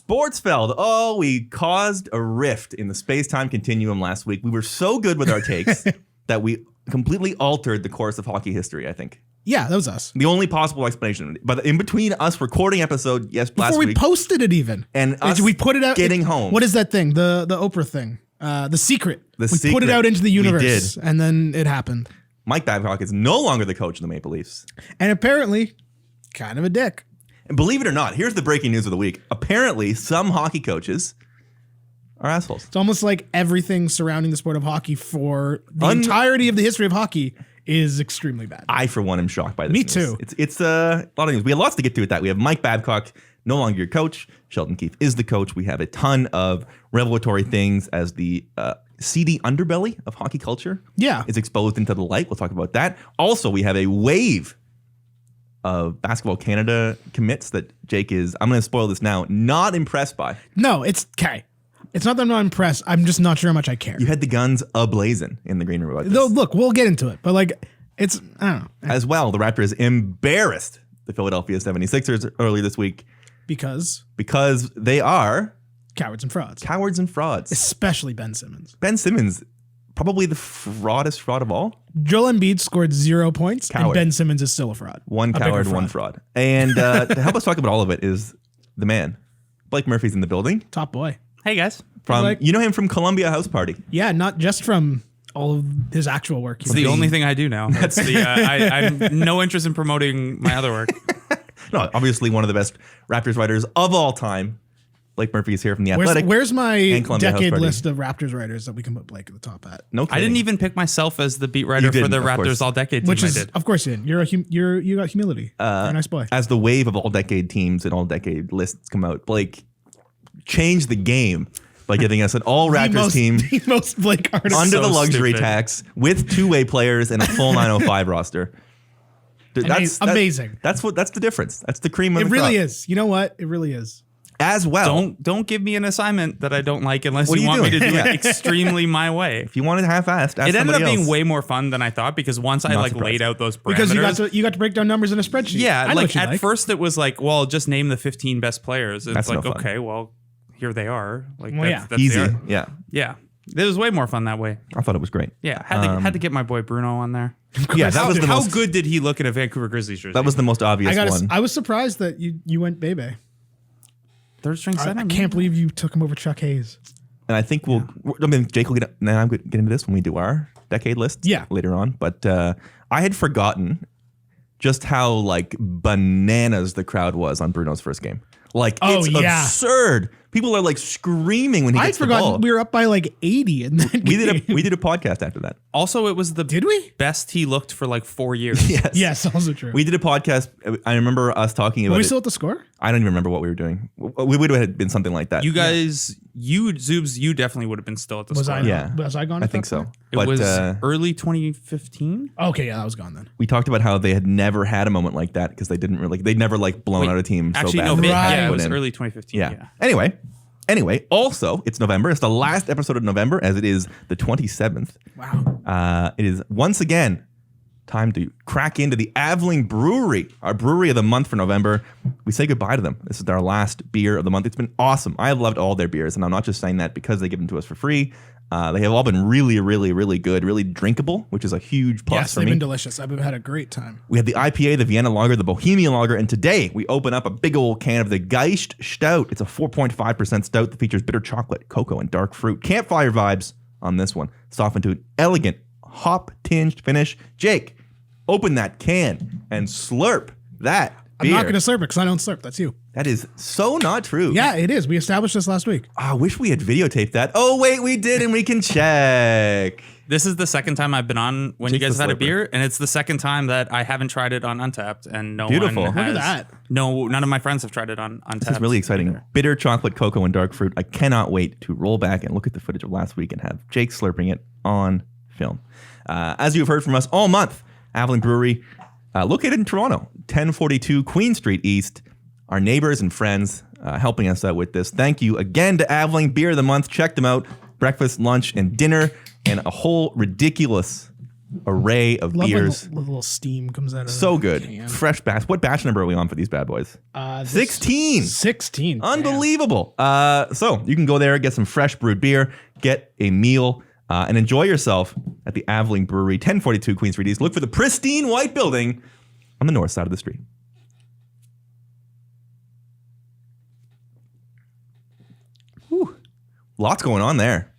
Sportsfeld. Oh, we caused a rift in the space-time continuum last week. We were so good with our takes that we completely altered the course of hockey history, I think. Yeah, that was us. The only possible explanation. But in between us recording episode last week. Before we posted it even. And us we put it out, getting home. What is that thing? The Oprah thing. The Secret. We put it out into the universe. We did. And then it happened. Mike Babcock is no longer the coach of the Maple Leafs. And apparently, kind of a dick. And believe it or not, here's the breaking news of the week. Apparently, some hockey coaches are assholes. It's almost like everything surrounding the sport of hockey for the entirety of the history of hockey is extremely bad. I, for one, am shocked by this. Me news. too. It's a lot of news. We have lots to get to with that. We have Mike Babcock, no longer your coach. Sheldon Keefe is the coach. We have a ton of revelatory things as the seedy underbelly of hockey culture is exposed into the light. We'll talk about that. Also, we have a wave of Basketball Canada commits that Jake is, I'm going to spoil this now, not impressed by. No, it's okay. It's not that I'm not impressed. I'm just not sure how much I care. You had the guns ablazing in the green room about this. Though, look, we'll get into it. But like, it's, I don't know. As well, the Raptors embarrassed the Philadelphia 76ers earlier this week. Because they are cowards and frauds. Cowards and frauds. Especially Ben Simmons. Ben Simmons, probably the fraudest fraud of all. Joel Embiid scored 0 points, and Ben Simmons is still a fraud. One coward, one fraud. And to help us talk about all of it is the man. Blake Murphy's in the building. Top boy. Hey, guys. You know him from Columbia House Party. Yeah, not just from all of his actual work. It's the only thing I do now. That's the. I have no interest in promoting my other work. No, obviously one of the best Raptors writers of all time. Blake Murphy is here from The Athletic. Where's my decade list of Raptors writers that we can put Blake at the top at? No kidding. I didn't even pick myself as the beat writer for the Raptors All-Decade team. Which is, of course, you did. You got humility. You're a nice boy. As the wave of all-decade teams and all-decade lists come out, Blake changed the game by giving us an all-Raptors team the most Blake artist. under the luxury tax with two-way players and a full 905 roster. Dude, that's amazing. That's the difference. That's the cream of the crop. It really is. You know what? It really is. As well. Don't give me an assignment that I don't like unless you want me to do it extremely my way. If you want it half-assed, ask it ended up else. being way more fun than I thought because once I laid out those parameters. Because you got to break down numbers in a spreadsheet. Yeah, like at first it was like, well, just name the 15 best players. And it's like, okay, well, here they are. Like that's easy. Yeah. It was way more fun that way. I thought it was great. Yeah, had to get my boy Bruno on there. Yeah, that was how good did he look in a Vancouver Grizzlies jersey? That was the most obvious one. I was surprised that you went Bebe. Third string center. I can't believe you took him over Chuck Hayes. And I think Jake will get into this when we do our decade list later on. But I had forgotten just how like bananas the crowd was on Bruno's first game. Like it's absurd. People are like screaming when he gets the ball. I forgot we were up by like 80 in that game. We did a podcast after that. Also, it was the best he looked for like 4 years. Yes, also true. We did a podcast. I remember us talking about it. Were we still at the Score? I don't even remember what we were doing. We would have been something like that. You guys, Zoobs, you definitely would have been still at the Score. Was I gone? I think so. It was early 2015. Okay, yeah, that was gone then. We talked about how they had never had a moment like that because they'd never like blown out a team so badly. It was early 2015. Yeah. Anyway, also, it's November. It's the last episode of November, as it is the 27th. Wow. It is once again time to crack into the Aveling Brewery, our brewery of the month for November. We say goodbye to them. This is our last beer of the month. It's been awesome. I have loved all their beers, and I'm not just saying that because they give them to us for free. They have all been really, really, really good, really drinkable, which is a huge plus for me. Yes, they've been delicious. I've had a great time. We have the IPA, the Vienna Lager, the Bohemian Lager, and today we open up a big old can of the Geist Stout. It's a 4.5% stout that features bitter chocolate, cocoa, and dark fruit. Campfire vibes on this one. Softened to an elegant, hop-tinged finish. Jake, open that can and slurp that beer. I'm not going to slurp it because I don't slurp. That's you. That is so not true. Yeah, it is. We established this last week. I wish we had videotaped that. Oh, wait, we did, and we can check. This is the second time I've been on when you guys have had a beer, and it's the second time that I haven't tried it on Untapped, and no one has. Look at that. No, none of my friends have tried it on Untapped. This is really exciting. Either. Bitter chocolate, cocoa, and dark fruit. I cannot wait to roll back and look at the footage of last week and have Jake slurping it on film. As you've heard from us all month, Aveling Brewery, located in Toronto, 1042 Queen Street East. Our neighbors and friends helping us out with this. Thank you again to Aveling Beer of the Month. Check them out. Breakfast, lunch, and dinner, and a whole ridiculous array of beers. When the little steam comes out of So good. can. Fresh batch. What batch number are we on for these bad boys? 16. 16. Unbelievable. So you can go there, get some fresh brewed beer, get a meal, and enjoy yourself at the Aveling Brewery, 1042 Queen Street East. Look for the pristine white building on the north side of the street. Whew. Lots going on there.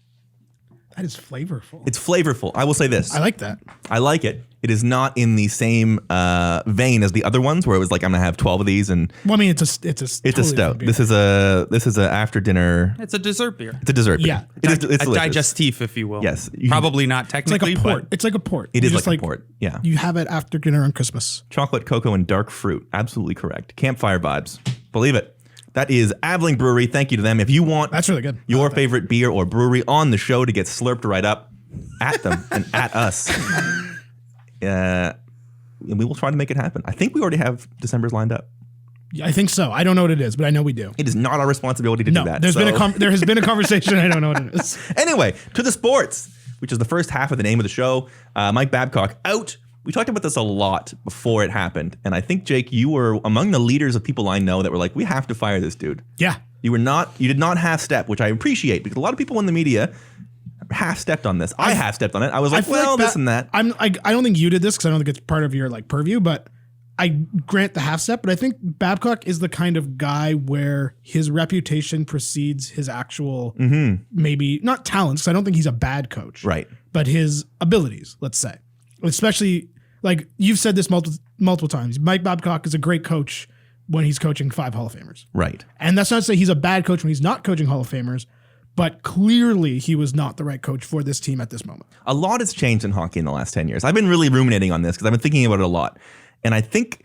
That is flavorful. It's flavorful. I will say this. I like that. I like it. It is not in the same vein as the other ones where it was like I'm gonna have 12 of these and. Well, I mean, it's a stout. This is a after dinner. It's a dessert beer. It's a dessert beer. Yeah, it's a digestif, if you will. Yes, probably not technically. It's like a port. It's like a port. It is like a port. Yeah, you have it after dinner on Christmas. Chocolate, cocoa, and dark fruit. Absolutely correct. Campfire vibes. Believe it. That is Aveling Brewery. Thank you to them. If you want that's really good. Your favorite beer or brewery on the show to get slurped right up at them and at us. And we will try to make it happen. I think we already have December's lined up. I think so. I don't know what it is, but I know we do. It is not our responsibility to do that. There has been a conversation. I don't know what it is. Anyway, to the sports, which is the first half of the name of the show. Mike Babcock out. We talked about this a lot before it happened. And I think, Jake, you were among the leaders of people I know that were like, we have to fire this dude. Yeah. You did not half-step, which I appreciate because a lot of people in the media half-stepped on this. I half-stepped on it. I was like, this and that. I don't think you did this because I don't think it's part of your like purview, but I grant the half-step. But I think Babcock is the kind of guy where his reputation precedes his actual maybe not talents. Because I don't think he's a bad coach, right? But his abilities, let's say, especially like you've said this multiple times. Mike Babcock is a great coach when he's coaching 5 Hall of Famers, right? And that's not to say he's a bad coach when he's not coaching Hall of Famers. But clearly, he was not the right coach for this team at this moment. A lot has changed in hockey in the last 10 years. I've been really ruminating on this because I've been thinking about it a lot. And I think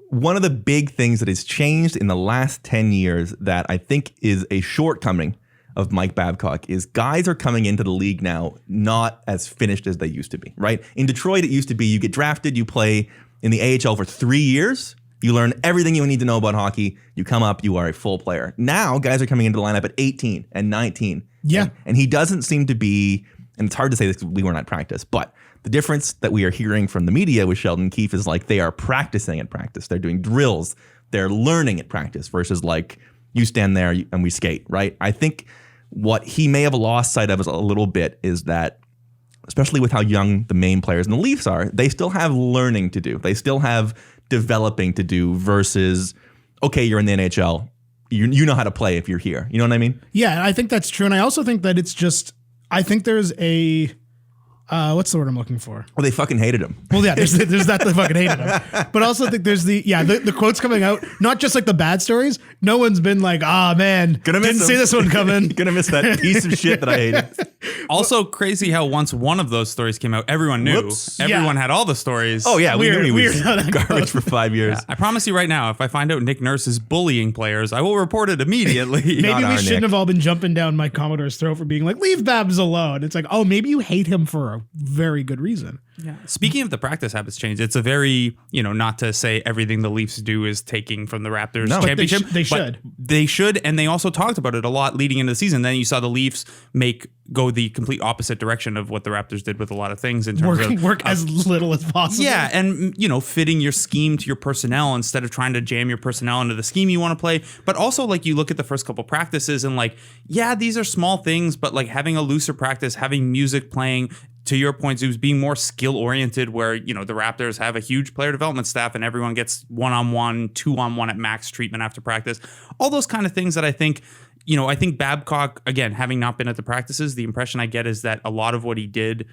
one of the big things that has changed in the last 10 years that I think is a shortcoming of Mike Babcock is guys are coming into the league now not as finished as they used to be, right? In Detroit, it used to be you get drafted, you play in the AHL for 3 years, you learn everything you need to know about hockey. You come up, you are a full player. Now, guys are coming into the lineup at 18 and 19. Yeah. And he doesn't seem to be, and it's hard to say this because we weren't at practice, but the difference that we are hearing from the media with Sheldon Keefe is like they are practicing at practice. They're doing drills. They're learning at practice versus like you stand there and we skate, right? I think what he may have lost sight of a little bit is that, especially with how young the main players in the Leafs are, they still have learning to do. They still have developing to do versus, okay, you're in the NHL. You know how to play if you're here. You know what I mean? Yeah, I think that's true. And I also think that it's just, I think there's a, what's the word I'm looking for? Well, they fucking hated him. Well, yeah, there's that they fucking hated him. But also I think there's the quotes coming out, not just like the bad stories. No one's been like, man, didn't see this one coming. Gonna miss that piece of shit that I hated. Also crazy how once one of those stories came out, everyone knew. Whoops. Everyone had all the stories. Oh yeah, we knew he was garbage for 5 years. Yeah, I promise you right now, if I find out Nick Nurse is bullying players, I will report it immediately. Maybe we shouldn't have all been jumping down Mike Commodore's throat for being like, leave Babs alone. It's like, oh, maybe you hate him for a very good reason. Yeah. Speaking of the practice habits change, it's a very, not to say everything the Leafs do is taking from the Raptors championship. They should. They should, and they also talked about it a lot leading into the season. Then you saw the Leafs go the complete opposite direction of what the Raptors did with a lot of things in terms of work as little as possible. Yeah, and fitting your scheme to your personnel instead of trying to jam your personnel into the scheme you want to play. But also, like, you look at the first couple practices and like, yeah, these are small things, but like having a looser practice, having music playing. To your point, Zeus, being more skill-oriented where, the Raptors have a huge player development staff and everyone gets one-on-one, 2-on-1 at max treatment after practice. All those kind of things that I think, I think Babcock, again, having not been at the practices, the impression I get is that a lot of what he did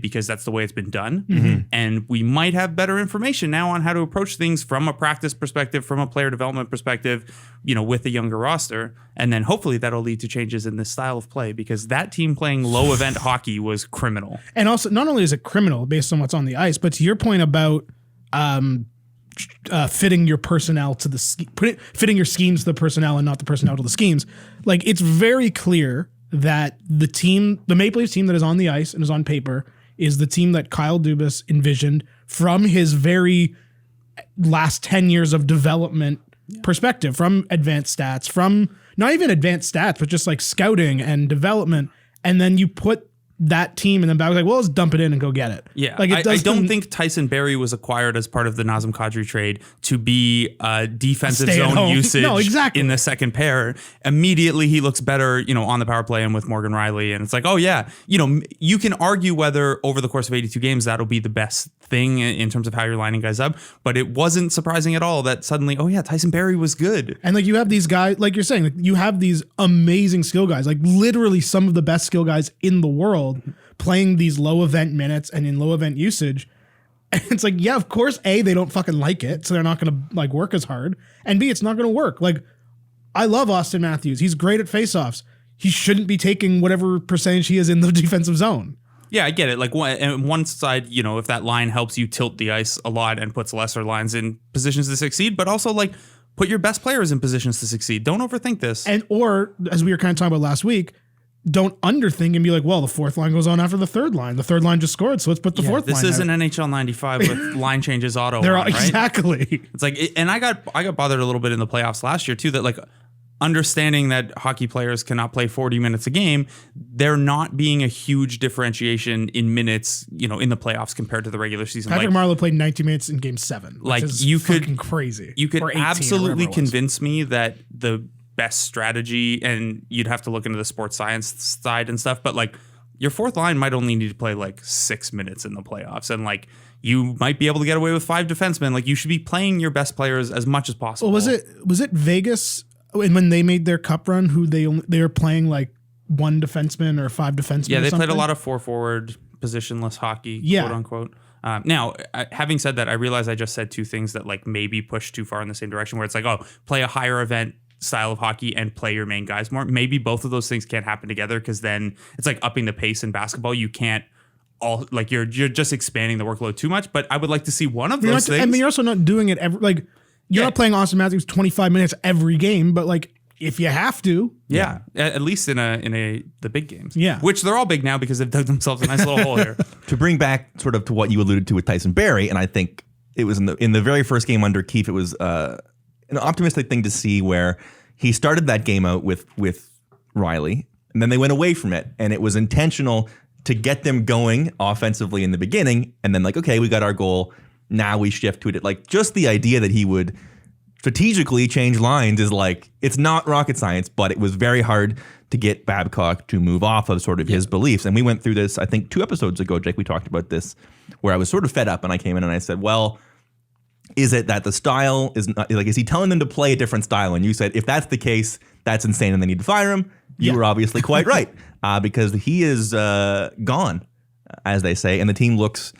because that's the way it's been done. Mm-hmm. And we might have better information now on how to approach things from a practice perspective, from a player development perspective, with a younger roster. And then hopefully that'll lead to changes in the style of play because that team playing low event hockey was criminal. And also, not only is it criminal based on what's on the ice, but to your point about fitting your personnel to fitting your schemes to the personnel and not the personnel to the schemes. Like, it's very clear that the Maple Leafs team that is on the ice and is on paper is the team that Kyle Dubas envisioned from his very last 10 years of development perspective, from advanced stats, from not even advanced stats, but just like scouting and development. And then you put that team, and then Babcock's like, well, let's dump it in and go get it. Yeah, like I don't think Tyson Berry was acquired as part of the Nazem Kadri trade to be defensive zone usage in the second pair. Immediately, he looks better, on the power play and with Morgan Riley, and it's like, oh yeah, you can argue whether over the course of 82 games that'll be the best thing in terms of how you're lining guys up, but it wasn't surprising at all that suddenly, oh yeah, Tyson Berry was good. And like you have these guys, like you're saying, like you have these amazing skill guys, like literally some of the best skill guys in the world playing these low event minutes and in low event usage. And it's like, yeah, of course, A, they don't fucking like it, so they're not going to like work as hard. And B, it's not going to work. Like, I love Austin Matthews. He's great at faceoffs. He shouldn't be taking whatever percentage he is in the defensive zone. Yeah, I get it. Like one side, if that line helps you tilt the ice a lot and puts lesser lines in positions to succeed, but also like put your best players in positions to succeed. Don't overthink this. And or as we were kind of talking about last week, don't underthink and be like, well, the fourth line goes on after the third line. The third line just scored, so let's put the fourth line. This isn't NHL 95 with line changes auto. Right? Exactly. It's like, and I got bothered a little bit in the playoffs last year too. That like understanding that hockey players cannot play 40 minutes a game, there not being a huge differentiation in minutes, in the playoffs compared to the regular season. Patrick Marleau played 90 minutes in Game 7. Like you could crazy. You could absolutely convince me that the best strategy, and you'd have to look into the sports science side and stuff, but like your fourth line might only need to play like 6 minutes in the playoffs, and like you might be able to get away with 5 defensemen. Like you should be playing your best players as much as possible. Well, was it Vegas when they made their cup run who they were playing like 1 defenseman or 5 defensemen? Yeah, they played a lot of 4-forward positionless hockey, quote unquote. Now, having said that, I realize I just said 2 things that like maybe push too far in the same direction, where it's like, oh, play a higher event style of hockey and play your main guys more. Maybe both of those things can't happen together, because then it's like upping the pace in basketball. You can't all like you're just expanding the workload too much. But I would like to see one of those things. I mean, you're also not doing it every like you're not playing Austin Matthews 25 minutes every game, but like if you have to, at least in the big games, which they're all big now because they've dug themselves a nice little hole here. To bring back sort of to what you alluded to with Tyson Berry, and I think it was in the very first game under Keefe, it was an optimistic thing to see where he started that game out with Riley, and then they went away from it, and it was intentional to get them going offensively in the beginning, and then like, okay, we got our goal, now we shift to it. Like just the idea that he would strategically change lines is like, it's not rocket science, but it was very hard to get Babcock to move off of sort of his beliefs. And we went through this, I think 2 episodes ago, Jake, we talked about this, where I was sort of fed up and I came in and I said, well, is it that the style is not like, is he telling them to play a different style? And you said, if that's the case, that's insane and they need to fire him. You were obviously quite right, because he is gone, as they say, and the team looks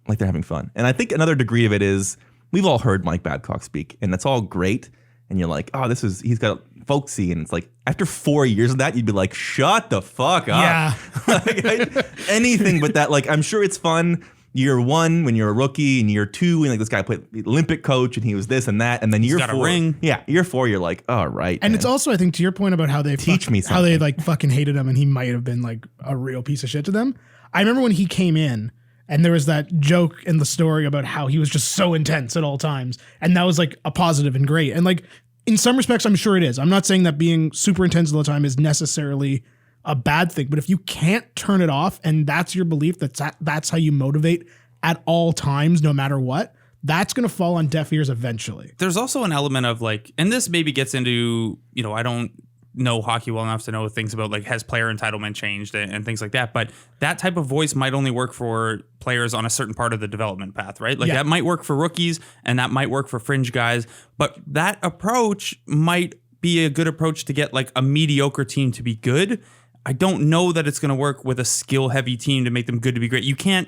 like they're having fun. And I think another degree of it is we've all heard Mike Babcock speak, and that's all great. And you're like, oh, he's got folksy. And it's like, after 4 years of that, you'd be like, shut the fuck up. Yeah. Anything but that. Like, I'm sure it's fun year 1 when you're a rookie, and year 2 when like this guy played the Olympic coach and he was this and that. And then year 4, got a ring. Yeah, year 4, you're like, all right. And it's also, I think, to your point about how they how they like fucking hated him, and he might have been like a real piece of shit to them. I remember when he came in, and there was that joke in the story about how he was just so intense at all times. And that was like a positive and great. And like in some respects, I'm sure it is. I'm not saying that being super intense all the time is necessarily a bad thing, but if you can't turn it off and that's your belief, that's how you motivate at all times, no matter what, that's going to fall on deaf ears eventually. There's also an element of like, and this maybe gets into, I don't know hockey well enough to know things about like, has player entitlement changed and things like that, but that type of voice might only work for players on a certain part of the development path, right? Like that might work for rookies and that might work for fringe guys, but that approach might be a good approach to get like a mediocre team to be good. I don't know that it's going to work with a skill-heavy team to make them good to be great. You can't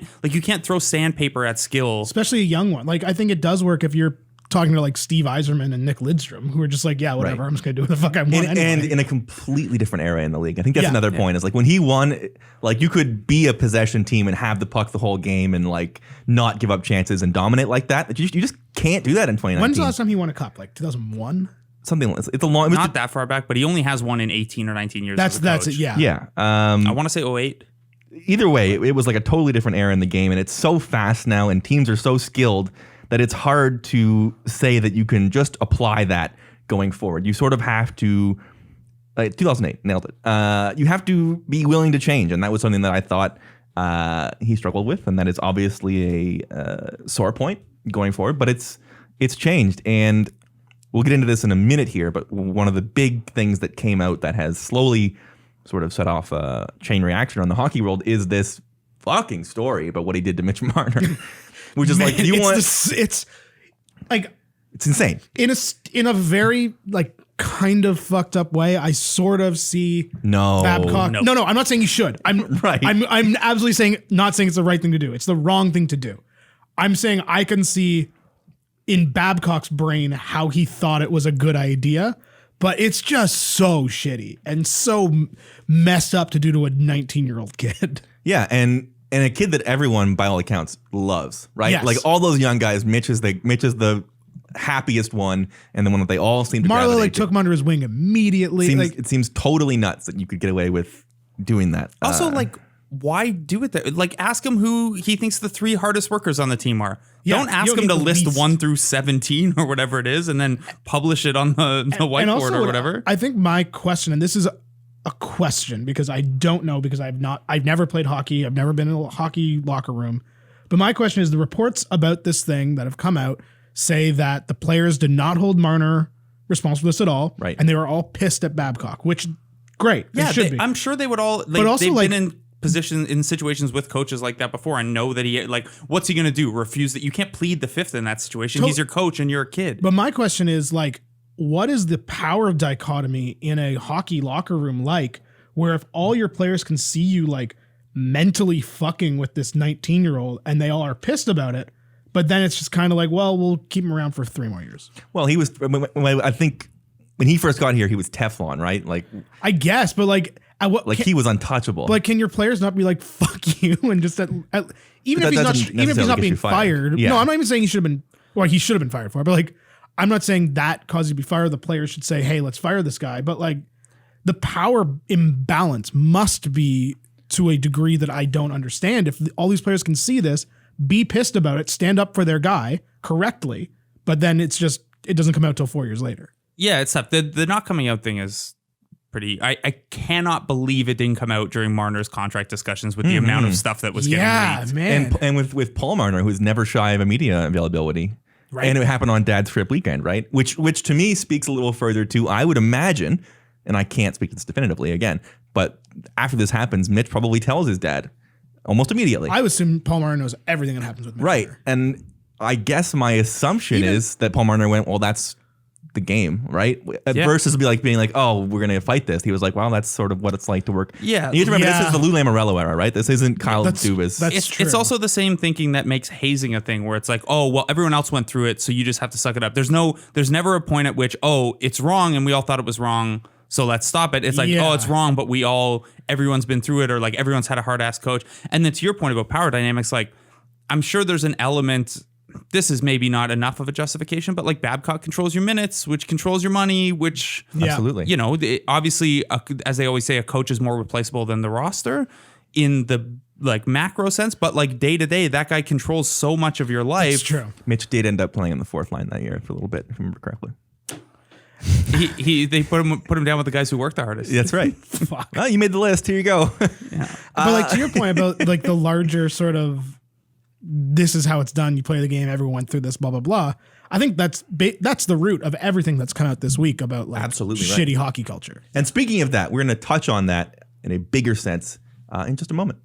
throw sandpaper at skill, especially a young one. Like I think it does work if you're talking to like Steve Yzerman and Nick Lidstrom, who are just like, yeah, whatever, right. I'm just going to do what the fuck I want anyway. And in a completely different era in the league. I think that's another point is like when he won, like you could be a possession team and have the puck the whole game and like not give up chances and dominate like that. You just can't do that in 2019. When's the last time he won a cup? Like 2001? Something like it's a long, not that far back, but he only has one in 18 or 19 years. That's it. Yeah. Yeah. I want to say 08. Either way, it was like a totally different era in the game, and it's so fast now, and teams are so skilled that it's hard to say that you can just apply that going forward. You sort of have to 2008, nailed it. You have to be willing to change, and that was something that I thought he struggled with, and that is obviously a sore point going forward. But it's changed, and we'll get into this in a minute here. But one of the big things that came out that has slowly sort of set off a chain reaction on the hockey world is this fucking story about what he did to Mitch Marner, which is like it's insane in a very like kind of fucked up way. I sort of see Babcock. No, I'm not saying you should. I'm right. I'm absolutely not saying it's the right thing to do. It's the wrong thing to do. I'm saying I can see in Babcock's brain how he thought it was a good idea, but it's just so shitty and so messed up to do to a 19-year-old kid. Yeah, and a kid that everyone, by all accounts, loves, right? Yes. Like all those young guys, Mitch is the happiest one, and the one that they all seem to Marlo like took him under his wing immediately. It seems totally nuts that you could get away with doing that. Also, why do it there? Like, ask him who he thinks the 3 hardest workers on the team are. Yeah, don't ask him to list 1 through 17 or whatever it is, and then publish it on the whiteboard or whatever. I think my question, and this is a question because I don't know, because I've never played hockey. I've never been in a hockey locker room. But my question is, the reports about this thing that have come out say that the players did not hold Marner responsible for this at all. Right. And they were all pissed at Babcock, which great. Yeah, should be. I'm sure they would all, but also they've been in situations with coaches like that before and know that he, like, what's he going to do? Refuse that? You can't plead the fifth in that situation. He's your coach and you're a kid. But my question is, like, what is the power dichotomy in a hockey locker room like, where if all your players can see you like mentally fucking with this 19-year-old and they all are pissed about it, but then it's just kind of like, well, we'll keep him around for 3 more years. Well, he was, I think when he first got here, he was Teflon, right? Like, I guess, but like, he was untouchable. But can your players not be like, fuck you, and just even if he's not being fired? Yeah. No, I'm not even saying he should have been, or he should have been fired for it, but like, I'm not saying that causes you to be fired. The players should say, hey, let's fire this guy. But like, the power imbalance must be to a degree that I don't understand. If all these players can see this, be pissed about it, stand up for their guy correctly, but then it doesn't come out till 4 years later. Yeah, it's tough. The not coming out thing is pretty. I cannot believe it didn't come out during Marner's contract discussions with the amount of stuff that was getting leaked. Man. And with Paul Marner, who's never shy of a media availability. Right. And it happened on Dad's Trip weekend, right? Which to me speaks a little further to, I would imagine, and I can't speak to this definitively again, but after this happens, Mitch probably tells his dad almost immediately. I would assume Paul Marner knows everything that happens with Mitch. Right. And I guess my assumption is that Paul Marner went, well, that's the game, right? Versus being like, oh, we're going to fight this. He was like, well, that's sort of what it's like to work. Yeah. And you have to remember, this is the Lou Lamoriello era, right? This isn't Kyle Dubas. That's true. It's also the same thinking that makes hazing a thing, where it's like, oh, well, everyone else went through it, so you just have to suck it up. There's never a point at which, oh, it's wrong and we all thought it was wrong, so let's stop it. It's like, oh, it's wrong, but everyone's been through it, or like everyone's had a hard ass coach. And then to your point about power dynamics, like, I'm sure there's an element. This is maybe not enough of a justification, but like Babcock controls your minutes, which controls your money, which absolutely, you know, obviously, as they always say, a coach is more replaceable than the roster in the like macro sense, but like day to day, that guy controls so much of your life. That's true. Mitch did end up playing on the 4th line that year for a little bit, if I remember correctly. They put him down with the guys who work the hardest. That's right. Fuck. Well, you made the list. Here you go. Yeah. But like, to your point about like the larger sort of, this is how it's done. You play the game. Everyone went through this, blah, blah, blah. I think that's the root of everything that's come out this week about like shitty hockey culture. And speaking of that, we're going to touch on that in a bigger sense in just a moment.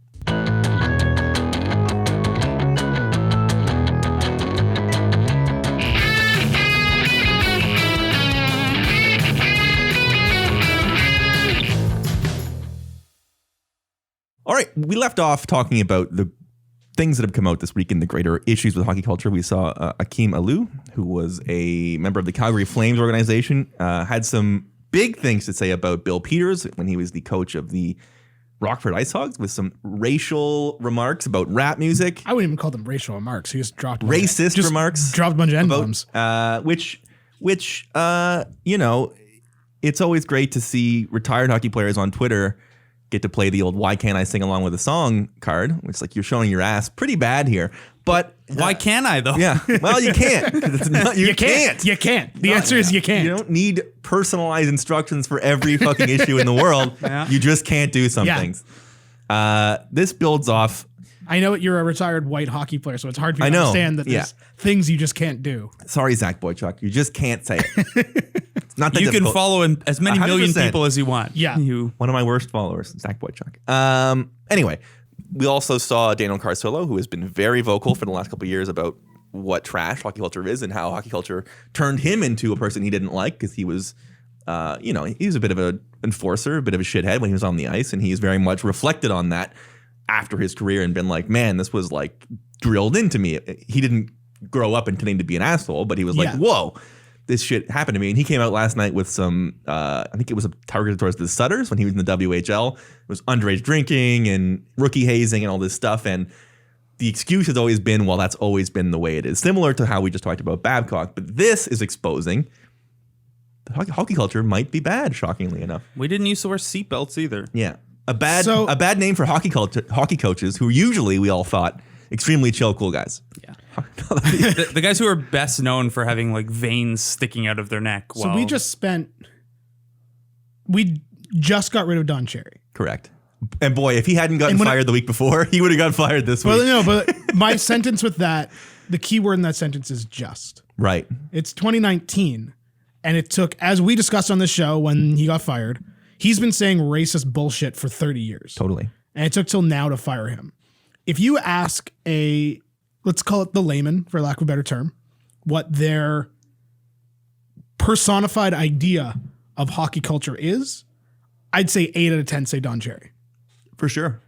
All right, we left off talking about the things that have come out this week in the greater issues with hockey culture. We saw Akeem Alou, who was a member of the Calgary Flames organization, had some big things to say about Bill Peters when he was the coach of the Rockford Ice Hogs, with some racial remarks about rap music. I wouldn't even call them racial remarks. He just dropped racist remarks. Dropped a bunch of N-bombs. Which you know, it's always great to see retired hockey players on Twitter get to play the old "Why can't I sing along with a song" card, which like you're showing your ass pretty bad here. But why can't I though? Yeah, well, you can't. It's not, you can't. You can't. The answer is you can't. You don't need personalized instructions for every fucking issue in the world. Yeah. You just can't do some things. This builds off. I know you're a retired white hockey player, so it's hard for you to understand that there's things you just can't do. Sorry, Zach Boychuk. You just can't say it. It's not that you difficult. can follow as many 100%. million people as you want. Yeah. One of my worst followers, Zach Boychuk. Anyway, we also saw Daniel Carcillo, who has been very vocal for the last couple of years about what trash hockey culture is and how hockey culture turned him into a person he didn't like because he was, he was a bit of an enforcer, a bit of a shithead when he was on the ice, and he's very much reflected on that after his career and been like, man, this was like drilled into me. He didn't grow up intending to be an asshole, but he was like, whoa, this shit happened to me. And he came out last night with some, I think it was targeted towards the Sutters when he was in the WHL. It was underage drinking and rookie hazing and all this stuff. And the excuse has always been, well, that's always been the way it is. Similar to how we just talked about Babcock. But this is exposing that hockey culture might be bad, shockingly enough. We didn't used to wear seatbelts either. Yeah. A bad name for hockey coaches who usually we all thought extremely chill, cool guys. Yeah. the guys who are best known for having like veins sticking out of their neck. So we just got rid of Don Cherry. Correct. And boy, if he hadn't gotten fired the week before, he would have gotten fired this week. Well, no, but my sentence with that, the key word in that sentence is just. Right. It's 2019, and it took, as we discussed on this show when he got fired, he's been saying racist bullshit for 30 years. Totally. And it took till now to fire him. If you ask let's call it the layman, for lack of a better term, what their personified idea of hockey culture is, I'd say 8 out of 10 say Don Cherry. For sure.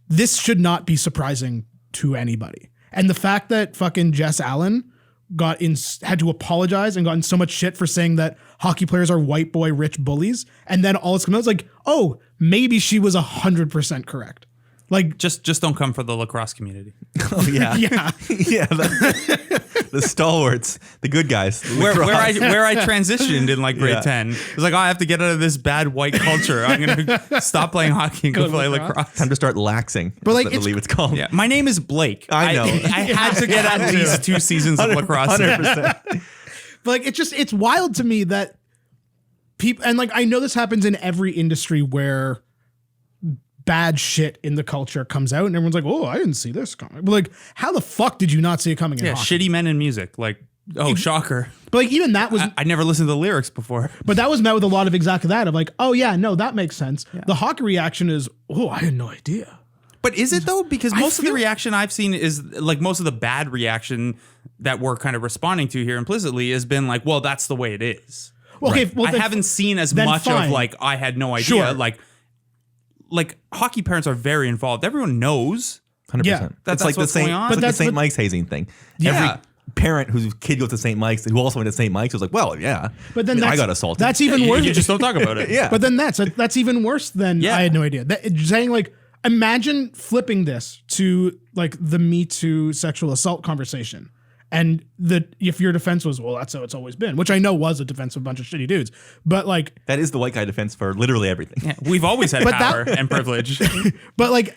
This should not be surprising to anybody. And the fact that fucking Jess Allen had to apologize and gotten so much shit for saying that hockey players are white boy rich bullies, and then all it's coming out, it's like, oh, maybe she was 100% correct. Like, just don't come for the lacrosse community. Oh yeah, yeah. The stalwarts, the good guys. Where I transitioned in like grade 10, it was like, oh, I have to get out of this bad white culture. I'm gonna stop playing hockey and go play lacrosse. Time to start laxing. But like, I believe it's called. Yeah, my name is Blake. I know. I had to get at least 2 seasons of lacrosse. 100%. But like, it's wild to me that people, and like, I know this happens in every industry where bad shit in the culture comes out and everyone's like, oh, I didn't see this coming. But like, how the fuck did you not see it coming in hockey? Shitty men in music. Like, oh, shocker. But like, even that was... I never listened to the lyrics before. But that was met with a lot of exactly that of like, oh yeah, no, that makes sense. Yeah. The hockey reaction is, oh, I had no idea. But is it though? Because most of the reaction I've seen is like most of the bad reaction that we're kind of responding to here implicitly has been like, well, that's the way it is. Well, okay, well, I haven't seen as much of like, I had no idea. Sure. Like hockey parents are very involved. Everyone knows. 100%. Yeah, That's like the what's same. going on. But that's the St. Mike's hazing thing. Yeah. Every parent whose kid goes to St. Mike's, who also went to St. Mike's, was like, well, yeah. But then I got assaulted. That's even worse. You just don't talk about it. Yeah. But then that's even worse than I had no idea. Saying like, imagine flipping this to like the Me Too sexual assault conversation. And if your defense was, well, that's how it's always been, which I know was a defense of a bunch of shitty dudes, but like that is the white guy defense for literally everything. Yeah, we've always had power and privilege. But like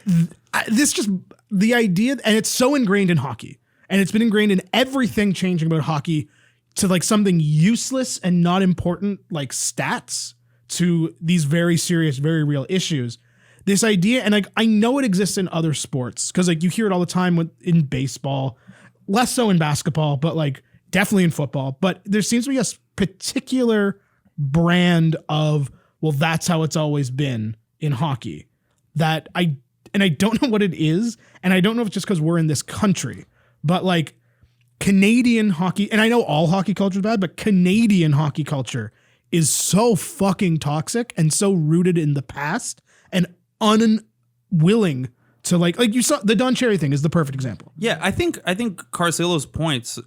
this just the idea, and it's so ingrained in hockey, and it's been ingrained in everything changing about hockey to like something useless and not important, like stats, to these very serious, very real issues. This idea, and like I know it exists in other sports because like you hear it all the time in baseball. Less so in basketball, but like definitely in football. But there seems to be a particular brand of, well, that's how it's always been in hockey. That I don't know what it is. And I don't know if it's just because we're in this country, but like Canadian hockey, and I know all hockey culture is bad, but Canadian hockey culture is so fucking toxic and so rooted in the past and unwilling to like you saw the Don Cherry thing is the perfect example. Yeah, I think Carcillo's points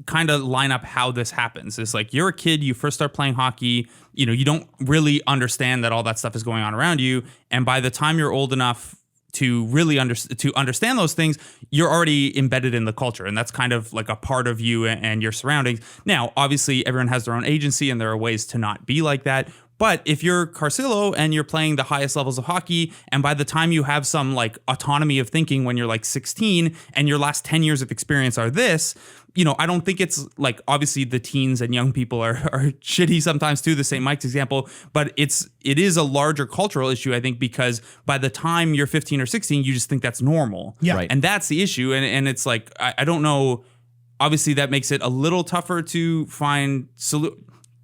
kind of line up how this happens. It's like you're a kid, you first start playing hockey, you don't really understand that all that stuff is going on around you, and by the time you're old enough to really understand those things, you're already embedded in the culture, and that's kind of like a part of you and your surroundings. Now, obviously, everyone has their own agency, and there are ways to not be like that. But if you're Carcillo and you're playing the highest levels of hockey, and by the time you have some like autonomy of thinking when you're like 16 and your last 10 years of experience are this, you know, I don't think it's like, obviously the teens and young people are shitty sometimes too, the St. Mike's example, but it is a larger cultural issue, I think, because by the time you're 15 or 16, you just think that's normal. Yeah. Right. And that's the issue. And it's like, I don't know, obviously that makes it a little tougher to find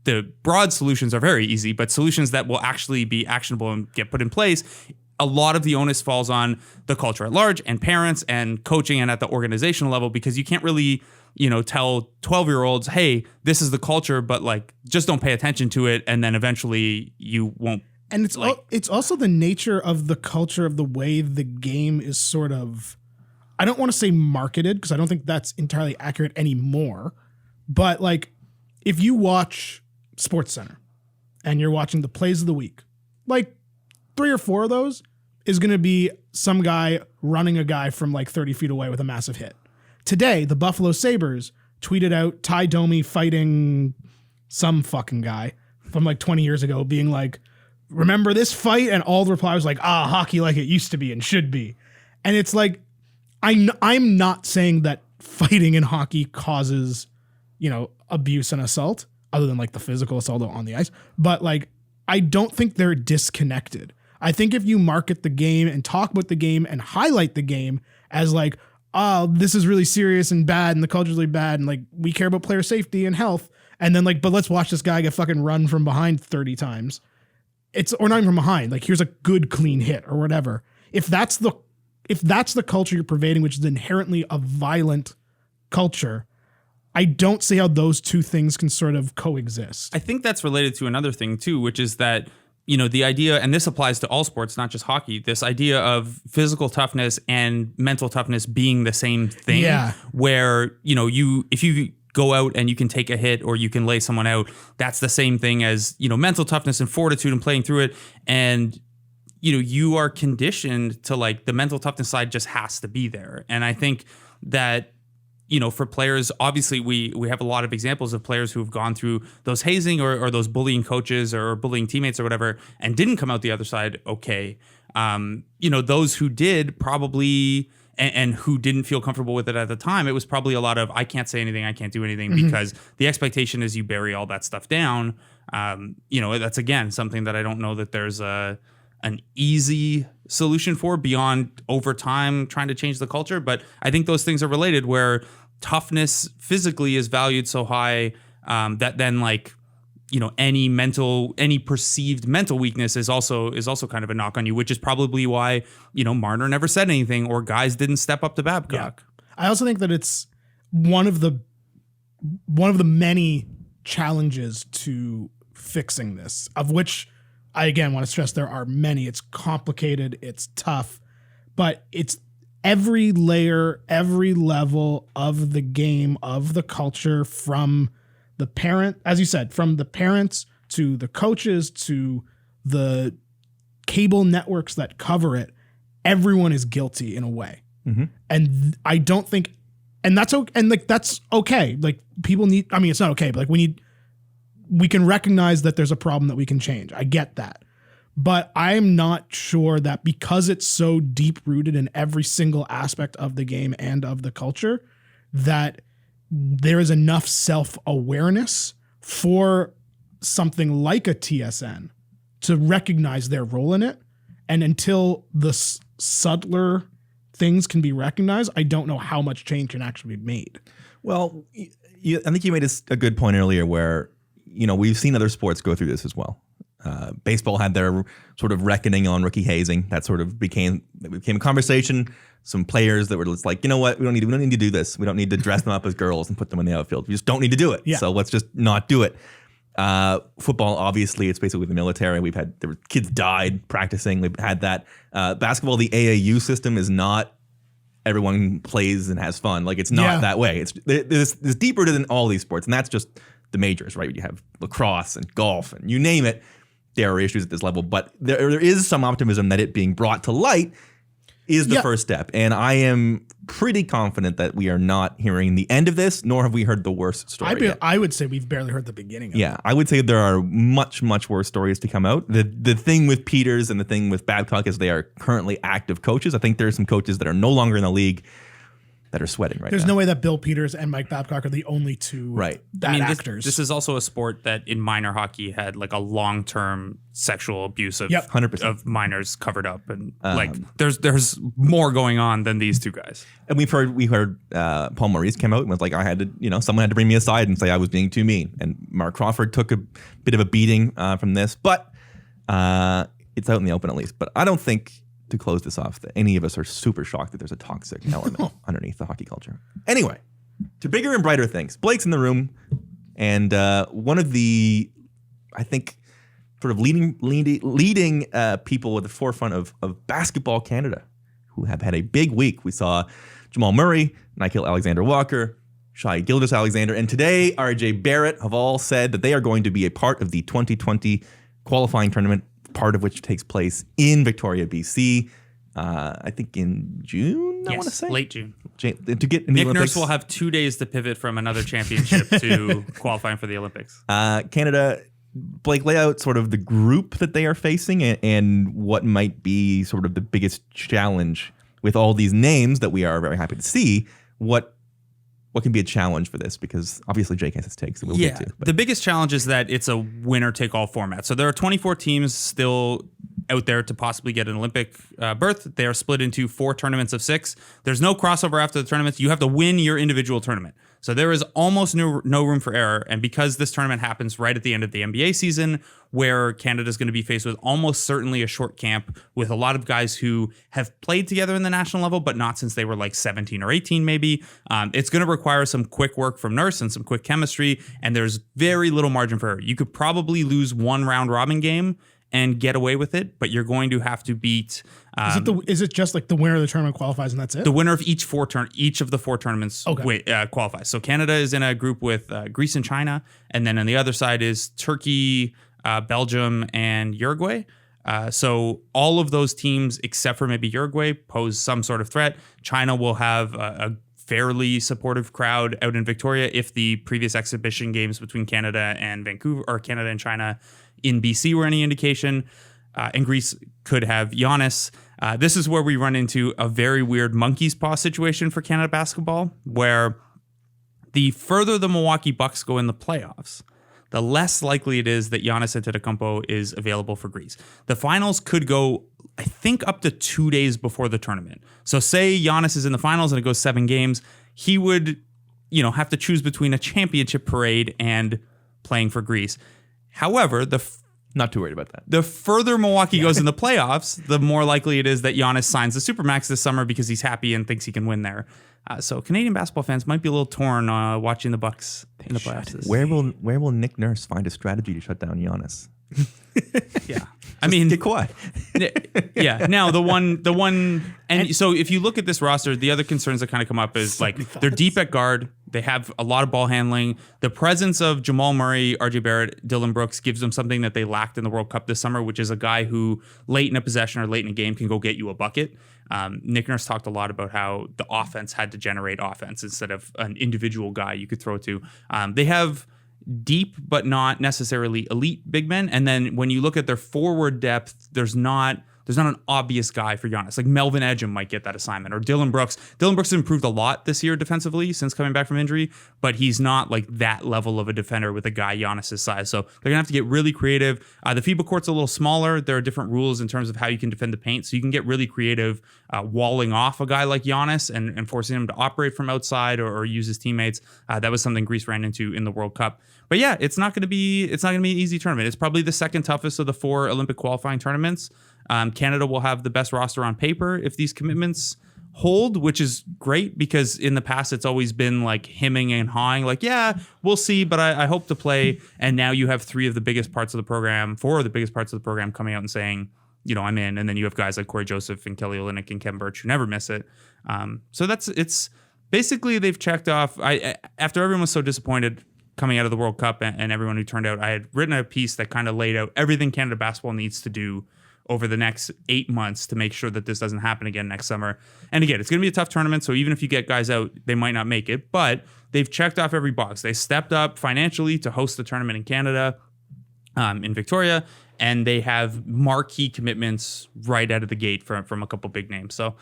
the broad solutions are very easy, but solutions that will actually be actionable and get put in place, a lot of the onus falls on the culture at large and parents and coaching and at the organizational level, because you can't really, you know, tell 12-year-olds, hey, this is the culture, but like just don't pay attention to it, and then eventually you won't. And it's also the nature of the culture of the way the game is sort of, I don't want to say marketed, because I don't think that's entirely accurate anymore, but like if you watch SportsCenter and you're watching the plays of the week, like 3 or 4 of those is going to be some guy running a guy from like 30 feet away with a massive hit. Today, the Buffalo Sabres tweeted out Ty Domi fighting some fucking guy from like 20 years ago, being like, remember this fight? And all the replies like, hockey like it used to be and should be. And it's like, I'm not saying that fighting in hockey causes, you know, abuse and assault, other than like the physical assault on the ice. But like, I don't think they're disconnected. I think if you market the game and talk about the game and highlight the game as like, oh, this is really serious and bad and the culture's really bad and like we care about player safety and health, and then like, but let's watch this guy get fucking run from behind 30 times. Or not even from behind, like here's a good clean hit or whatever. If that's the culture you're pervading, which is inherently a violent culture, I don't see how those two things can sort of coexist. I think that's related to another thing too, which is that, you know, the idea, and this applies to all sports, not just hockey, this idea of physical toughness and mental toughness being the same thing. Yeah. Where, you know, if you go out and you can take a hit or you can lay someone out, that's the same thing as, you know, mental toughness and fortitude and playing through it. And, you know, you are conditioned to like the mental toughness side just has to be there. And I think that, you know, for players, obviously we have a lot of examples of players who have gone through those hazing or those bullying coaches or bullying teammates or whatever and didn't come out the other side okay. You know, those who did probably and who didn't feel comfortable with it at the time, it was probably a lot of I can't say anything, I can't do anything, because the expectation is you bury all that stuff down. You know, that's again something that I don't know that there's an easy solution for beyond over time trying to change the culture. But I think those things are related, where toughness physically is valued so high that then like, you know, any perceived mental weakness is also kind of a knock on you, which is probably why, you know, Marner never said anything or guys didn't step up to Babcock. Yeah. I also think that it's one of the many challenges to fixing this, of which I again want to stress there are many. It's complicated, it's tough, but it's every layer, every level of the game, of the culture, from the parent, as you said, from the parents to the coaches to the cable networks that cover it. Everyone is guilty in a way. Mm-hmm. And I don't think, and that's okay. And like, that's okay. Like people need, I mean, it's not okay, but like we can recognize that there's a problem that we can change. I get that. But I'm not sure that because it's so deep rooted in every single aspect of the game and of the culture, that there is enough self-awareness for something like a TSN to recognize their role in it. And until the subtler things can be recognized, I don't know how much change can actually be made. Well, I think you made a good point earlier where, you know, we've seen other sports go through this as well. Baseball had their sort of reckoning on rookie hazing. That sort of became a conversation. Some players that were just like, you know what, we don't need to do this. We don't need to dress them up as girls and put them in the outfield. We just don't need to do it. Yeah. So let's just not do it. Football, obviously, it's basically the military. There were kids died practicing. We've had that. Basketball, the AAU system is not everyone plays and has fun. Like it's not that way. It's deeper than all these sports, and that's just the majors, right? You have lacrosse and golf and you name it. There are issues at this level, but there is some optimism that it being brought to light is the first step. And I am pretty confident that we are not hearing the end of this, nor have we heard the worst story yet. I would say we've barely heard the beginning of it. Yeah, I would say there are much, much worse stories to come out. The thing with Peters and the thing with Babcock is they are currently active coaches. I think there are some coaches that are no longer in the league that are sweating right now. There's no way that Bill Peters and Mike Babcock are the only two bad actors. This is also a sport that in minor hockey had like a long-term sexual abuse of 100%. of minors covered up, and there's more going on than these two guys. And we heard Paul Maurice came out and was like, I had to, someone had to bring me aside and say I was being too mean. And Mark Crawford took a bit of a beating from this, but it's out in the open at least. But I don't think, to close this off, that any of us are super shocked that there's a toxic element underneath the hockey culture. Anyway, to bigger and brighter things. Blake's in the room, and one of the, I think, sort of leading people at the forefront of Basketball Canada, who have had a big week. We saw Jamal Murray, Nikhil Alexander-Walker, Shai Gilgeous-Alexander, and today RJ Barrett have all said that they are going to be a part of the 2020 qualifying tournament, part of which takes place in Victoria, BC. I think in June, I want to say. Late June. To get in the Nick Olympics. Nurse will have 2 days to pivot from another championship to qualifying for the Olympics. Canada, Blake, lay out sort of the group that they are facing and what might be sort of the biggest challenge with all these names that we are very happy to see. What can be a challenge for this? Because obviously Jake has his takes that we'll get to. But The biggest challenge is that it's a winner-take-all format. So there are 24 teams still out there to possibly get an Olympic berth. They are split into 4 tournaments of 6. There's no crossover after the tournaments. You have to win your individual tournament. So there is almost no room for error. And because this tournament happens right at the end of the NBA season, where Canada's going to be faced with almost certainly a short camp with a lot of guys who have played together in the national level, but not since they were like 17 or 18 maybe. It's going to require some quick work from Nurse and some quick chemistry, and there's very little margin for error. You could probably lose one round robin game and get away with it, but you're going to have to beat. Is it just like the winner of the tournament qualifies and that's it? The winner of each of the 4 tournaments qualifies. So Canada is in a group with Greece and China, and then on the other side is Turkey, Belgium, and Uruguay. So all of those teams, except for maybe Uruguay, pose some sort of threat. China will have a fairly supportive crowd out in Victoria if the previous exhibition games between Canada and Vancouver, or Canada and China in BC were any indication. And Greece could have Giannis. This is where we run into a very weird monkey's paw situation for Canada basketball, where the further the Milwaukee Bucks go in the playoffs, the less likely it is that Giannis Antetokounmpo is available for Greece. The finals could go, I think, up to 2 days before the tournament. So say Giannis is in the finals and it goes 7 games, he would, have to choose between a championship parade and playing for Greece. However, not too worried about that. The further Milwaukee goes in the playoffs, the more likely it is that Giannis signs the Supermax this summer because he's happy and thinks he can win there. So Canadian basketball fans might be a little torn watching the Bucks in the playoffs. Where will Nick Nurse find a strategy to shut down Giannis? Yeah. I mean, get quiet. Yeah. Now the one, and so if you look at this roster, the other concerns that kind of come up is like they're deep at guard. They have a lot of ball handling. The presence of Jamal Murray, RJ Barrett, Dylan Brooks gives them something that they lacked in the World Cup this summer, which is a guy who late in a possession or late in a game can go get you a bucket. Nick Nurse talked a lot about how the offense had to generate offense instead of an individual guy you could throw to. They have deep but not necessarily elite big men, and then when you look at their forward depth, there's not an obvious guy for Giannis. Like Melvin Ejim might get that assignment, or Dylan Brooks. Dylan Brooks has improved a lot this year defensively since coming back from injury, but he's not like that level of a defender with a guy Giannis's size. So they're gonna have to get really creative. The FIBA court's a little smaller. There are different rules in terms of how you can defend the paint, so you can get really creative walling off a guy like Giannis and forcing him to operate from outside or use his teammates. That was something Greece ran into in the World Cup. But yeah, it's not gonna be an easy tournament. It's probably the second toughest of the 4 Olympic qualifying tournaments. Canada will have the best roster on paper if these commitments hold, which is great because in the past it's always been like hemming and hawing, like, yeah, we'll see, but I hope to play. And now you have 4 of the biggest parts of the program coming out and saying, I'm in. And then you have guys like Corey Joseph and Kelly Olynyk and Kevin Birch who never miss it. So it's basically they've checked off. After everyone was so disappointed coming out of the World Cup and everyone who turned out, I had written a piece that kind of laid out everything Canada basketball needs to do over the next 8 months to make sure that this doesn't happen again next summer. And again, it's going to be a tough tournament. So even if you get guys out, they might not make it, but they've checked off every box. They stepped up financially to host the tournament in Canada, in Victoria, and they have marquee commitments right out of the gate from a couple big names. So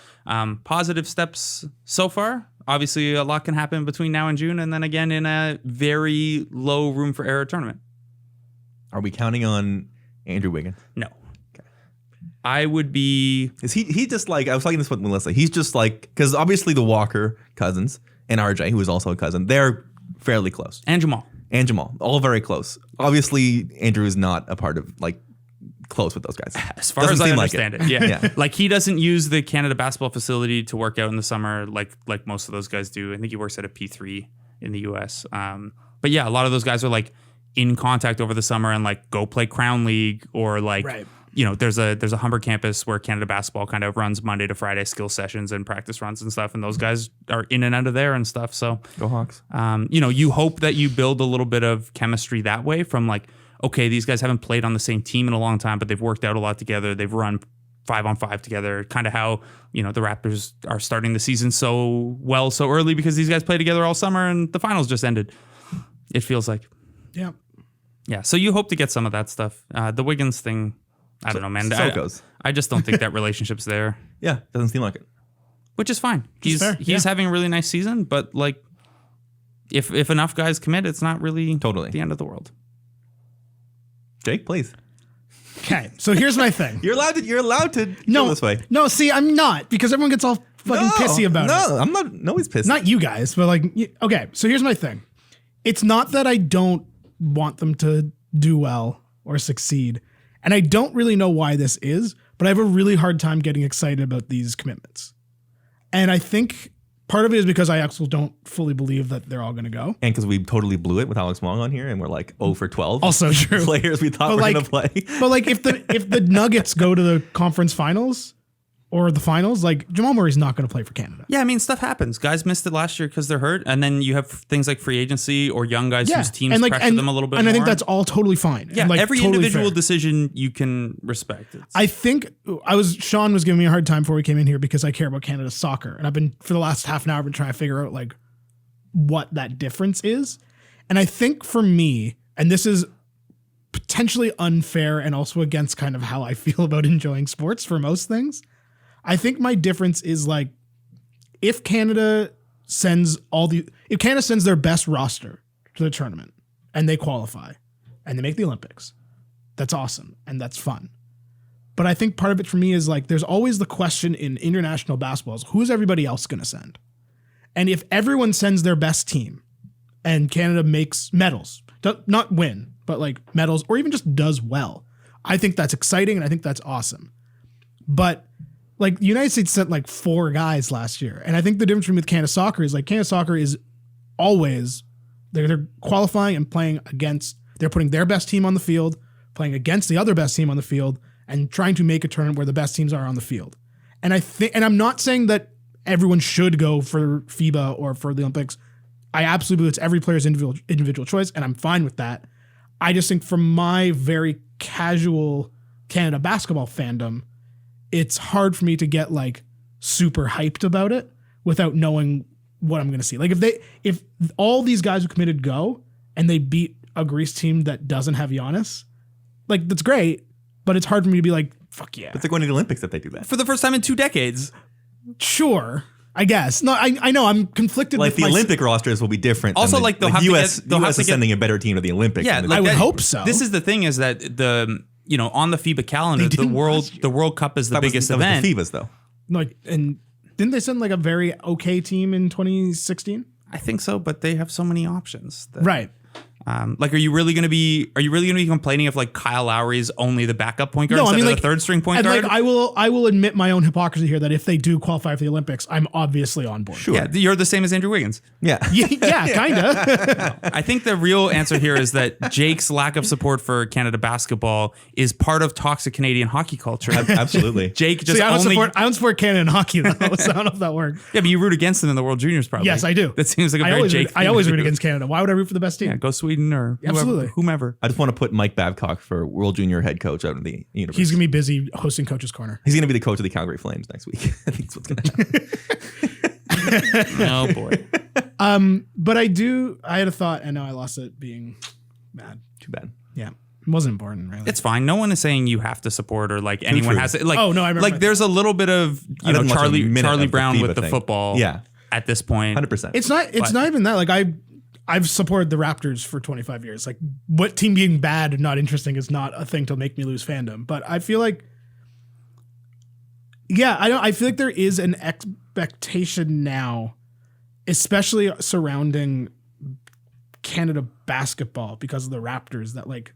positive steps so far. Obviously, a lot can happen between now and June, and then again in a very low room for error tournament. Are we counting on Andrew Wiggins? No. Okay. I would be... Is he just like... I was talking this with Melissa. He's just like... Because obviously the Walker cousins and RJ, who is also a cousin, they're fairly close. And Jamal. All very close. Obviously, Andrew is not a part of, like, close with those guys. As far as I understand it. Yeah. Like, he doesn't use the Canada basketball facility to work out in the summer like most of those guys do. I think he works at a P3 in the US. But yeah, a lot of those guys are, like, in contact over the summer and, like, go play Crown League or, like... Right. You know, there's a Humber campus where Canada basketball kind of runs Monday to Friday skill sessions and practice runs and stuff. And those guys are in and out of there and stuff. So go Hawks. You know, you hope that you build a little bit of chemistry that way from like, okay, these guys haven't played on the same team in a long time, but they've worked out a lot together. They've run 5-on-5 together, kind of how, you know, the Raptors are starting the season so well, so early because these guys play together all summer and the finals just ended. It feels like. Yeah. Yeah. So you hope to get some of that stuff. The Wiggins thing, I don't know, man. So it goes. I just don't think that relationship's there. Yeah, doesn't seem like it. Which is fine. He's having a really nice season, but like, if enough guys commit, it's not really the end of the world. Jake, please. Okay, so here's my thing. You're allowed to go this way. No, see, I'm not, because everyone gets all fucking pissy about it. No, I'm not. Nobody's pissed. Not you guys, but like, okay. So here's my thing. It's not that I don't want them to do well or succeed. And I don't really know why this is, but I have a really hard time getting excited about these commitments. And I think part of it is because I actually don't fully believe that they're all going to go. And because we totally blew it with Alex Wong on here and we're like 0 for 12. Also true. Players we thought were going to play. But like if the Nuggets go to the conference finals or the finals, like Jamal Murray's not going to play for Canada. Yeah, I mean, stuff happens. Guys missed it last year because they're hurt. And then you have things like free agency or young guys whose teams pressure them a little bit and more. I think that's all totally fine. Yeah, and like every totally individual fair. decision you can respect. I think Sean was giving me a hard time before we came in here because I care about Canada's soccer. And I've been, for the last half an hour, I've been trying to figure out like what that difference is. And I think for me, and this is potentially unfair and also against kind of how I feel about enjoying sports for most things, I think my difference is like if Canada sends their best roster to the tournament and they qualify and they make the Olympics, that's awesome and that's fun. But I think part of it for me is like there's always the question in international basketballs, who is everybody else going to send? And if everyone sends their best team and Canada makes medals, not win, but like medals or even just does well, I think that's exciting and I think that's awesome. But like the United States sent like 4 guys last year. And I think the difference with Canada soccer is like Canada soccer is always, they're qualifying and playing against, they're putting their best team on the field, playing against the other best team on the field and trying to make a tournament where the best teams are on the field. And and I'm not saying that everyone should go for FIBA or for the Olympics. I absolutely believe it's every player's individual choice. And I'm fine with that. I just think from my very casual Canada basketball fandom, it's hard for me to get like super hyped about it without knowing what I'm going to see. Like if all these guys who committed go and they beat a Greece team that doesn't have Giannis, like that's great, but it's hard for me to be like, fuck yeah. It's like going to the Olympics if they do that. For the first time in 2 decades. Sure. I guess. No, I know I'm conflicted like with the Olympic rosters will be different. Also, like the US is sending a better team to the Olympics. Yeah, I would hope so. This is the thing is that on the FIBA calendar, the World Cup is the biggest event. The FIBA's though. Like, and didn't they send like a very okay team in 2016? I think so, but they have so many options. Right. Like, are you really going to be complaining if like Kyle Lowry's only the backup point guard instead of the third string point guard? Like, I will admit my own hypocrisy here that if they do qualify for the Olympics, I'm obviously on board. Sure. Yeah, you're the same as Andrew Wiggins. Yeah. Yeah, kind of. I think the real answer here is that Jake's lack of support for Canada basketball is part of toxic Canadian hockey culture. Absolutely. Jake just I don't support Canada in hockey though, so I don't know if that works. Yeah, but you root against them in the World Juniors probably. Yes, I do. That seems like a very Jake thing. I always root against Canada. Why would I root for the best team? Yeah, go Swedes. Sweden or whomever. I just want to put Mike Babcock for World Junior head coach out of the universe. He's going to be busy hosting Coach's Corner. He's going to be the coach of the Calgary Flames next week. I think that's what's going to happen. Oh, boy. But I had a thought, and now I lost it being mad. Too bad. Yeah. It wasn't important, really. It's fine. No one is saying you have to support or like anyone has to. Like, oh, no, I remember. Like, there's a little bit of, Charlie Brown with the football. Yeah. At this point. 100%. It's not even that. Like, I've supported the Raptors for 25 years. Like, what team being bad and not interesting is not a thing to make me lose fandom. But I feel like, I feel like there is an expectation now, especially surrounding Canada basketball because of the Raptors, that like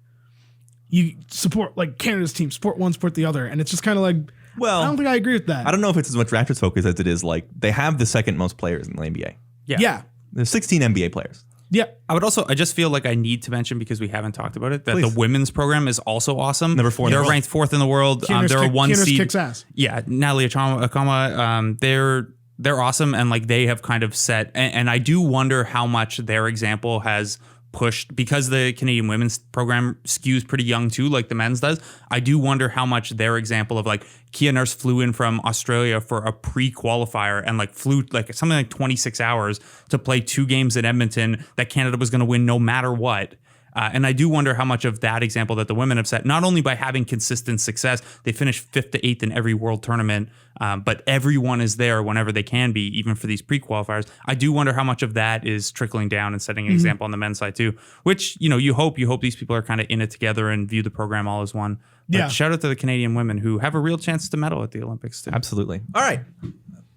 you support like Canada's team, support one, support the other. And it's just kind of like, well, I don't think I agree with that. I don't know if it's as much Raptors focus as it is like they have the second most players in the NBA. Yeah. There's 16 NBA players. Yeah. I just feel like I need to mention, because we haven't talked about it, that the women's program is also awesome. Number 4 in the world. They're ranked 4th in the world. They're a 1 seed. Kicks ass. Yeah. Natalie Akama, they're awesome. And like they have kind of set, and I do wonder how much their example has pushed, because the Canadian women's program skews pretty young too, like the men's does. I do wonder how much their example of like Kia Nurse flew in from Australia for a pre-qualifier and like flew like something like 26 hours to play 2 games in Edmonton that Canada was going to win no matter what. And I do wonder how much of that example that the women have set, not only by having consistent success, they finish 5th to 8th in every world tournament, but everyone is there whenever they can be, even for these pre-qualifiers. I do wonder how much of that is trickling down and setting an example on the men's side too, which, you hope these people are kind of in it together and view the program all as one. But shout out to the Canadian women who have a real chance to medal at the Olympics too. Absolutely. All right.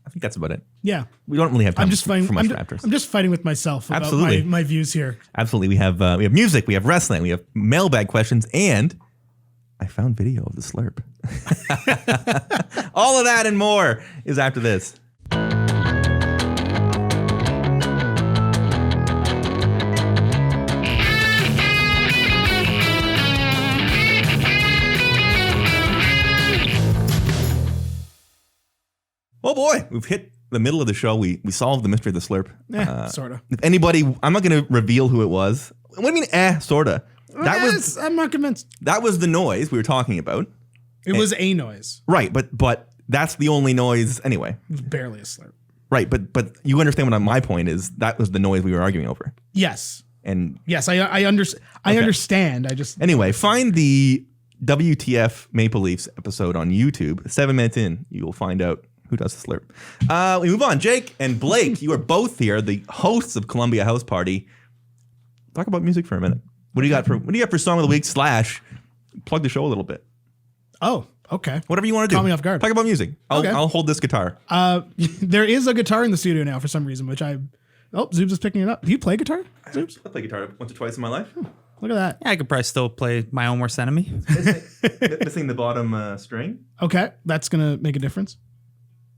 I think that's about it. Yeah. We don't really have time for much Raptors. I'm just fighting with myself about my views here. Absolutely. We have music, we have wrestling, we have mailbag questions, and I found video of the slurp. All of that and more is after this. Oh boy, we've hit the middle of the show. We solved the mystery of the slurp. Sort of. If anybody, I'm not going to reveal who it was. What do you mean, sort of? I'm not convinced. That was the noise we were talking about. It was a noise. Right, but that's the only noise anyway. It was barely a slurp. Right, but you understand what my point is. That was the noise we were arguing over. Yes. And yes, I understand. I understand. I just anyway, find the WTF Maple Leafs episode on YouTube. 7 minutes in, you will find out who does the slurp. We move on. Jake and Blake, you are both here, the hosts of Columbia House Party. Talk about music for a minute. What do you got for song of the week / plug the show a little bit? Oh, okay. Whatever you want to do. Caught me off guard. Talk about music. I'll hold this guitar. There is a guitar in the studio now for some reason, which Zoobs is picking it up. Do you play guitar, Zoobs? I play guitar once or twice in my life. Look at that. Yeah, I could probably still play My Own Worst Enemy. Missing the bottom string. Okay, that's going to make a difference.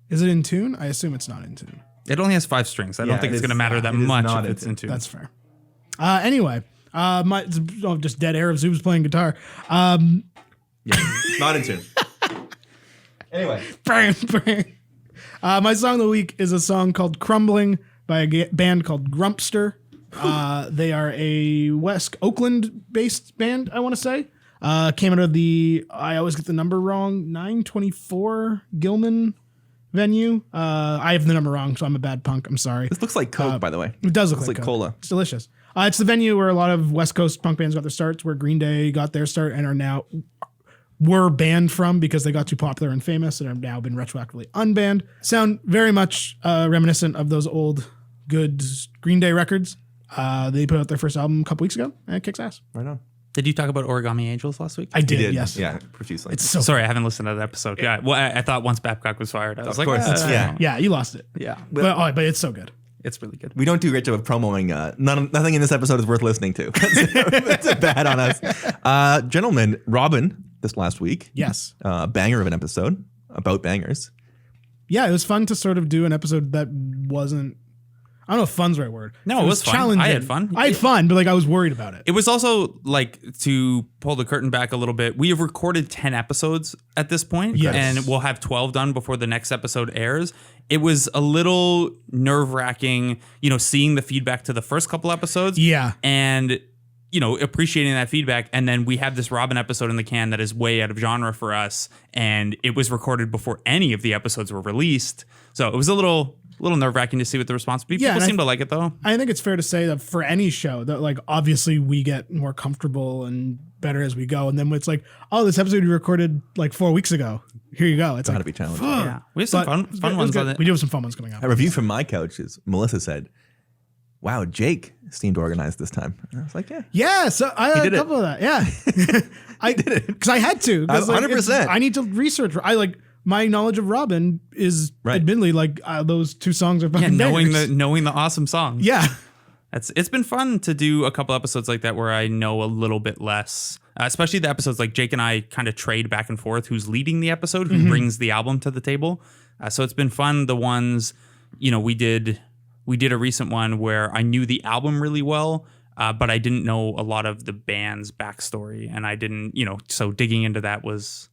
Is it in tune? I assume it's not in tune. It only has 5 strings. I don't think it's going to matter that much if it's in tune. That's fair. Anyway, just dead air of Zoobs playing guitar. Not in tune. Anyway. My song of the week is a song called Crumbling by a band called Grumpster. They are a West Oakland-based band, I want to say. Came out of I always get the number wrong, 924 Gilman venue. I have the number wrong, so I'm a bad punk. I'm sorry. This looks like Coke, by the way. It does look like Coke. Cola. It's delicious. It's the venue where a lot of West Coast punk bands got their starts, where Green Day got their start and were banned from because they got too popular and famous and have now been retroactively unbanned. Sound very much reminiscent of those old good Green Day records. They put out their first album a couple weeks ago, and it kicks ass. Right on. Did you talk about Origami Angels last week? I did, yes. Yeah, profusely. It's so Sorry, I haven't listened to that episode. Yeah, well, I thought once Babcock was fired, I was like, course, yeah, you lost it. Yeah. But it's so good. It's really good. We don't do a great job of promoting. Nothing in this episode is worth listening to. That's bad on us. Gentlemen, Robin, this last week. Yes. Banger of an episode about bangers. Yeah, it was fun to sort of do an episode that wasn't, I don't know if fun's the right word. No, it was fun. challenging. I had fun. I had fun, but I was worried about it. It was also to pull the curtain back a little bit. We have recorded 10 episodes at this point, yes. And we'll have 12 done before the next episode airs. It was a little nerve-wracking, seeing the feedback to the first couple episodes. Yeah. And appreciating that feedback. And then we have this Robin episode in the can that is way out of genre for us. And it was recorded before any of the episodes were released. So it was a little nerve-wracking to see what the response would be. People seem to like it, though. I think it's fair to say that for any show, that like obviously we get more comfortable and better as we go. And then it's like, oh, this episode we recorded like 4 weeks ago. Here you go. It's got to like, be challenging. Yeah, we have some fun ones on it. We do have some fun ones coming up. A review from my coach is Melissa said, "Wow, Jake seemed organized this time." And I was like, "Yeah, yeah." So I had a couple of that. Yeah, I did it because I had to. 100%. I need to research. My knowledge of Robin is admittedly like those two songs are fucking knowing the awesome song. Yeah. It's been fun to do a couple episodes like that where I know a little bit less, especially the episodes like Jake and I kind of trade back and forth who's leading the episode, who brings the album to the table. So it's been fun. The ones, we did a recent one where I knew the album really well, but I didn't know a lot of the band's backstory, and I didn't, so digging into that was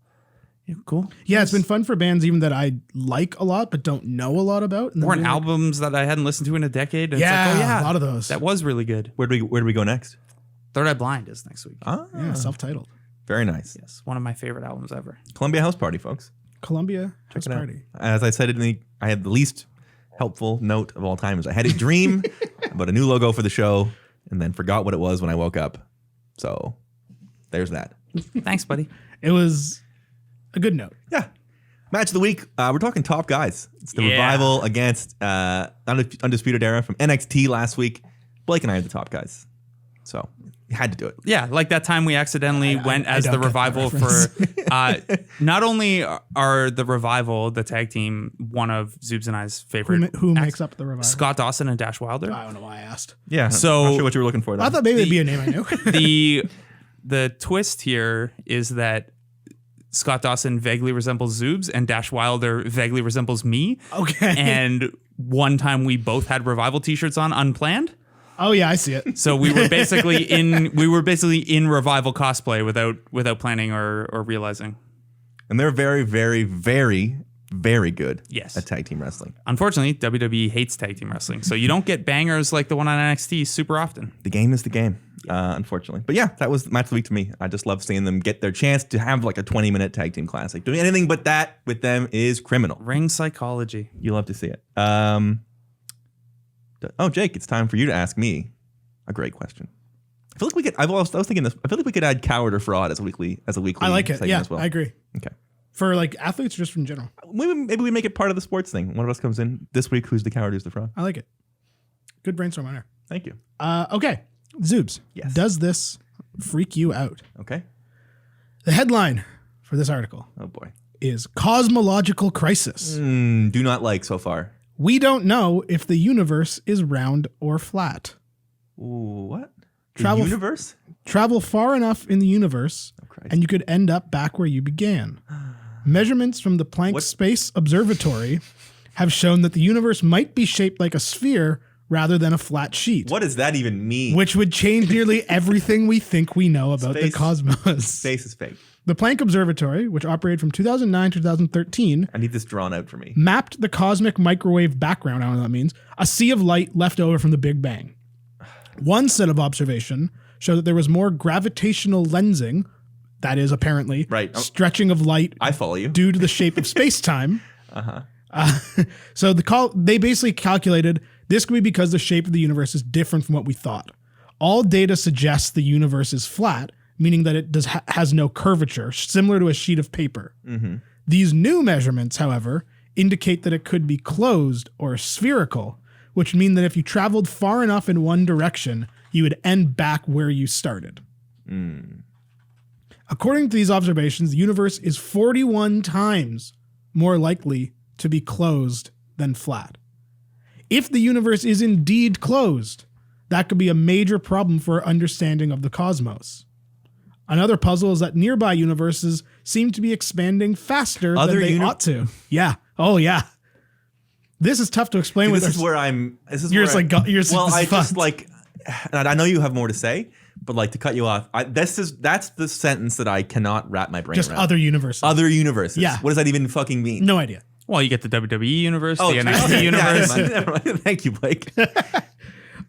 cool. Yeah, it's been fun for bands even that I like a lot but don't know a lot about. Or in albums that I hadn't listened to in a decade. And yeah, it's like, oh, yeah, a lot of those. That was really good. Where do we go next? Third Eye Blind is next week. Yeah, self-titled. Very nice. Yes, one of my favorite albums ever. Columbia House Party, folks. Columbia House Party. As I said, I had the least helpful note of all time. I had a dream about a new logo for the show and then forgot what it was when I woke up. So there's that. Thanks, buddy. It was a good note. Yeah. Match of the week. We're talking top guys. It's the Revival against Undisputed Era from NXT last week. Blake and I are the top guys. So you had to do it. Yeah, like that time we accidentally went as the Revival for not only are the Revival, the tag team, one of Zoobs and I's favorite. Who makes up the Revival? Scott Dawson and Dash Wilder. I don't know why I asked. Yeah. So I'm not sure what you were looking for. Though. I thought maybe it'd be a name I knew. The twist here is that Scott Dawson vaguely resembles Zoobs and Dash Wilder vaguely resembles me. Okay. And one time we both had Revival t-shirts on unplanned. Oh yeah, I see it. So we were basically in Revival cosplay without planning or realizing. And they're very, very, very, very good at tag team wrestling. Unfortunately, WWE hates tag team wrestling. So you don't get bangers like the one on NXT super often. The game is the game, unfortunately. But yeah, that was match of the week to me. I just love seeing them get their chance to have like a 20-minute tag team classic. Doing anything but that with them is criminal. Ring psychology. You love to see it. Jake, it's time for you to ask me a great question. I feel like we could. I was thinking this. I feel like we could add coward or fraud as a weekly. I like it. Yeah, as well. I agree. Okay. For like athletes, or just in general. Maybe we make it part of the sports thing. One of us comes in this week. Who's the coward? Who's the fraud? I like it. Good brainstorm on there. Thank you. Okay, Zoobs. Yes. Does this freak you out? Okay. The headline for this article. Oh boy. Is cosmological crisis. Do not like so far. We don't know if the universe is round or flat. Ooh, what? Travel universe? Travel far enough in the universe, and you could end up back where you began. Measurements from the Planck Space Observatory have shown that the universe might be shaped like a sphere rather than a flat sheet. What does that even mean? Which would change nearly everything we think we know about the cosmos. Space is fake. The Planck Observatory, which operated from 2009 to 2013... I need this drawn out for me. ...mapped the cosmic microwave background, I don't know what that means, a sea of light left over from the Big Bang. One set of observation showed that there was more gravitational lensing, that is apparently stretching of light I follow you. due to the shape of space-time. So they basically calculated this could be because the shape of the universe is different from what we thought. All data suggests the universe is flat, meaning that it has no curvature, similar to a sheet of paper. Mm-hmm. These new measurements, however, indicate that it could be closed or spherical, which mean that if you traveled far enough in one direction, you would end back where you started. According to these observations, the universe is 41 times more likely to be closed than flat. If the universe is indeed closed, that could be a major problem for our understanding of the cosmos. Another puzzle is that nearby universes seem to be expanding faster than they ought to. Yeah. Oh, yeah. This is tough to explain. This is where I'm. You're just like, I know you have more to say, but like to cut you off, that's the sentence that I cannot wrap my brain around. Just other universes. Other universes. Yeah. What does that even fucking mean? No idea. Well, you get the WWE universe, the NXT universe. Thank you, Blake.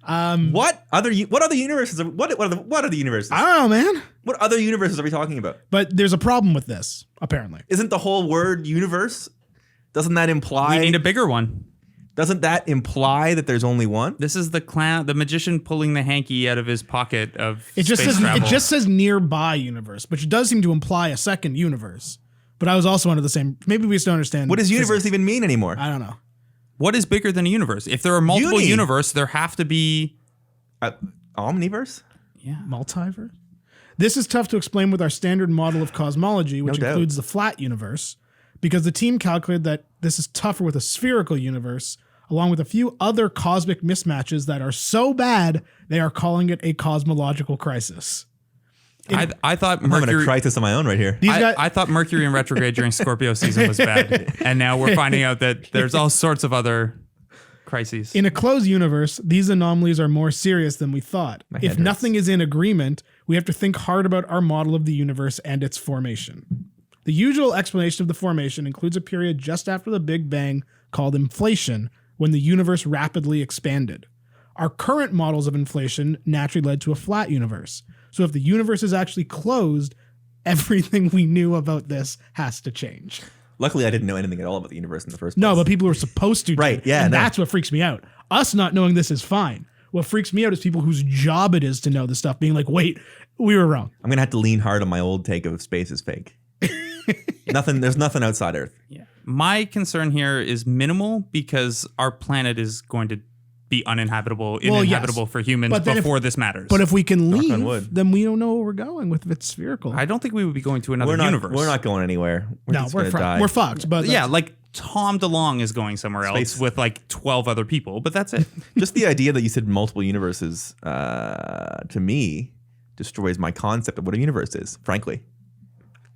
What other universes? What are the universes? I don't know, man. What other universes are we talking about? But there's a problem with this, apparently. Isn't the whole word universe? Doesn't that imply We need a bigger one. Doesn't that imply that there's only one? This is the magician pulling the hanky out of his pocket of It just space says travel. it just says nearby universe, which does seem to imply a second universe. But I was also under the same. Maybe we just don't understand. What does universe physics. even mean anymore? I don't know. What is bigger than a universe? If there are multiple Uni. universes, there have to be Omniverse? Multiverse. This is tough to explain with our standard model of cosmology, which No doubt. includes the flat universe, because the team calculated that this is tougher with a spherical universe, along with a few other cosmic mismatches that are so bad they are calling it a cosmological crisis. I thought I'm having a Mercury. crisis of my own right here. These guys, I thought Mercury in retrograde during Scorpio season was bad, and now we're finding out that there's all sorts of other crises. in a closed universe, these anomalies are more serious than we thought. My If head nothing is in agreement, we have to think hard about our model of the universe and its formation. The usual explanation of the formation includes a period just after the Big Bang called inflation, when the universe rapidly expanded. Our current models of inflation naturally led to a flat universe. So if the universe is actually closed, everything we knew about this has to change. Luckily, I didn't know anything at all about the universe in the first place. No, but people were supposed to. Right, yeah, And no. that's what freaks me out. Us not knowing this is fine. What freaks me out is people whose job it is to know this stuff being like, wait, we were wrong. I'm gonna have to lean hard on my old take of space is fake. There's nothing outside Earth. Yeah. My concern here is minimal because our planet is going to be uninhabitable for humans But then before this matters. But if we can on leave, wood. then we don't know where we're going with if it's spherical. I don't think we would be going to another We're universe. not going anywhere. no, just we're gonna die. we're fucked. But Yeah, like Tom DeLonge is going somewhere else Space. with like 12 other people, but that's it. Just the idea that you said multiple universes, to me, destroys my concept of what a universe is. Frankly,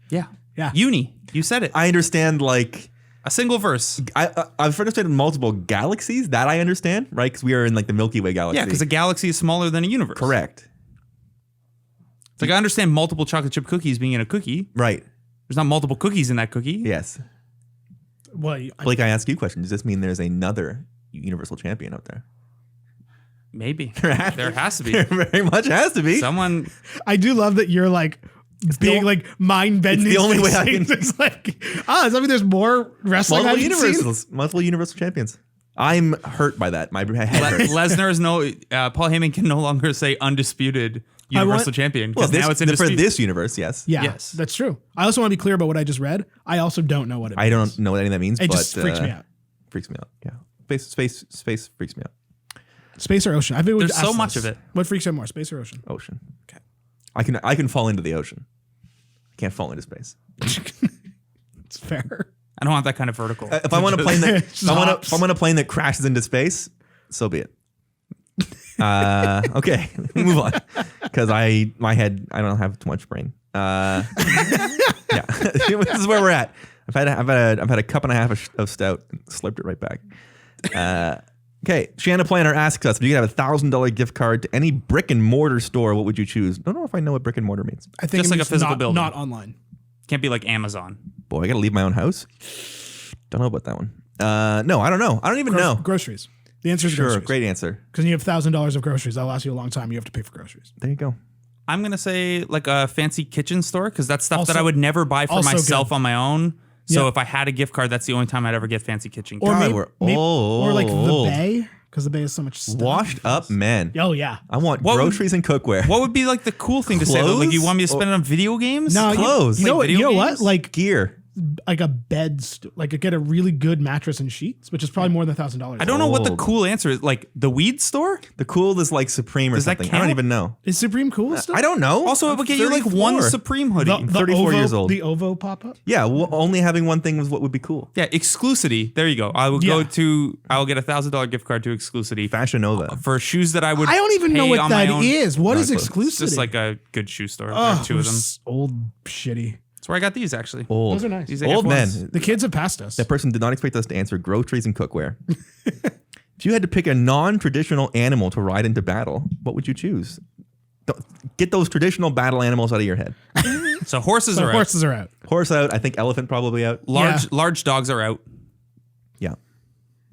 Yeah. Yeah. Uni. You said it. I understand like. A single verse. I've understood multiple galaxies. That I understand, right? Because we are in like the Milky Way galaxy. Yeah, because a galaxy is smaller than a universe. Correct. It's like I understand multiple chocolate chip cookies being in a cookie. Right. There's not multiple cookies in that cookie. Yes. well, Blake, I ask you a question. Does this mean there's another universal champion out there? Maybe. There has to be. There very much has to be. Someone. I do love that you're like being like mind bending. it's the only way I can- It's like, does that mean there's more wrestling? Multiple universal champions. I'm hurt by that. My head hurts. Lesnar is Paul Heyman can no longer say undisputed universal champion Well, because now it's in for dispute. this universe, yes. Yeah, Yes. that's true. I also want to be clear about what I just read. I also don't know what it means. I don't know what any of that means. It but, just freaks me out. Freaks me out. Yeah. Space freaks me out. Space or ocean? I think There's so much of it. What freaks you out more, space or ocean? Ocean. Okay. I can fall into the ocean. I can't fall into space. It's fair. I don't want that kind of vertical. If I want a plane that Just hops. if I want a plane that crashes into space, so be it. Okay, move on. Because my head, I don't have too much brain. Yeah, this is where we're at. I've had a cup and a half of stout and slipped it right back. Okay, Shanna Planner asks us if you could have $1,000 gift card to any brick and mortar store, what would you choose? Don't know if I know what brick and mortar means. I think Just it like a means physical building. not online. Can't be like Amazon. Boy, I gotta leave my own house. Don't know about that one. No, I don't know. I don't even know. Groceries. The answer is Sure, groceries. great answer. Because you have $1,000 of groceries, that'll last you a long time. You have to pay for groceries. There you go. I'm going to say like a fancy kitchen store because that's stuff Also- that I would never buy for also myself good. on my own. So Yeah. if I had a gift card, that's the only time I'd ever get fancy kitchen. Or God, maybe, we're or like the old. Bay, because the Bay has so much stuff. Washed up men. Oh yeah. I want What would- groceries and cookware. What would be like the cool thing to say? Though? Like you Clothes? want me to spend it on video games? No, Clothes. You know, Like you know video what? games? Like Gear. a bed, like get a really good mattress and sheets, which is probably more than $1,000. I don't know what the Old. cool answer is. Like the weed store? The cool is like Supreme or Does that something. I don't count? even know. Is Supreme cool still? I don't know. Also, it would get you like 34. one Supreme hoodie. The 34 OVO, years old. The OVO pop up. Yeah, only having one thing was what would be cool. Yeah, Exclusivity. There you go. I will Yeah. I will get $1,000 gift card to Exclusivity Fashion Nova. for shoes that I would. I don't even know pay what on my that own. is. What is Not close. It's exclusive? just like a good shoe store. There oh, are two of them. old shitty. That's where I got these actually. Old. Those are nice. These Old men. AF1s. The kids have passed us. That person did not expect us to answer groceries and cookware. If you had to pick a non-traditional animal to ride into battle, what would you choose? Get those traditional battle animals out of your head. So horses So are horses are out. Horse out. I think elephant probably out. out. Large Yeah. large dogs are out. Yeah.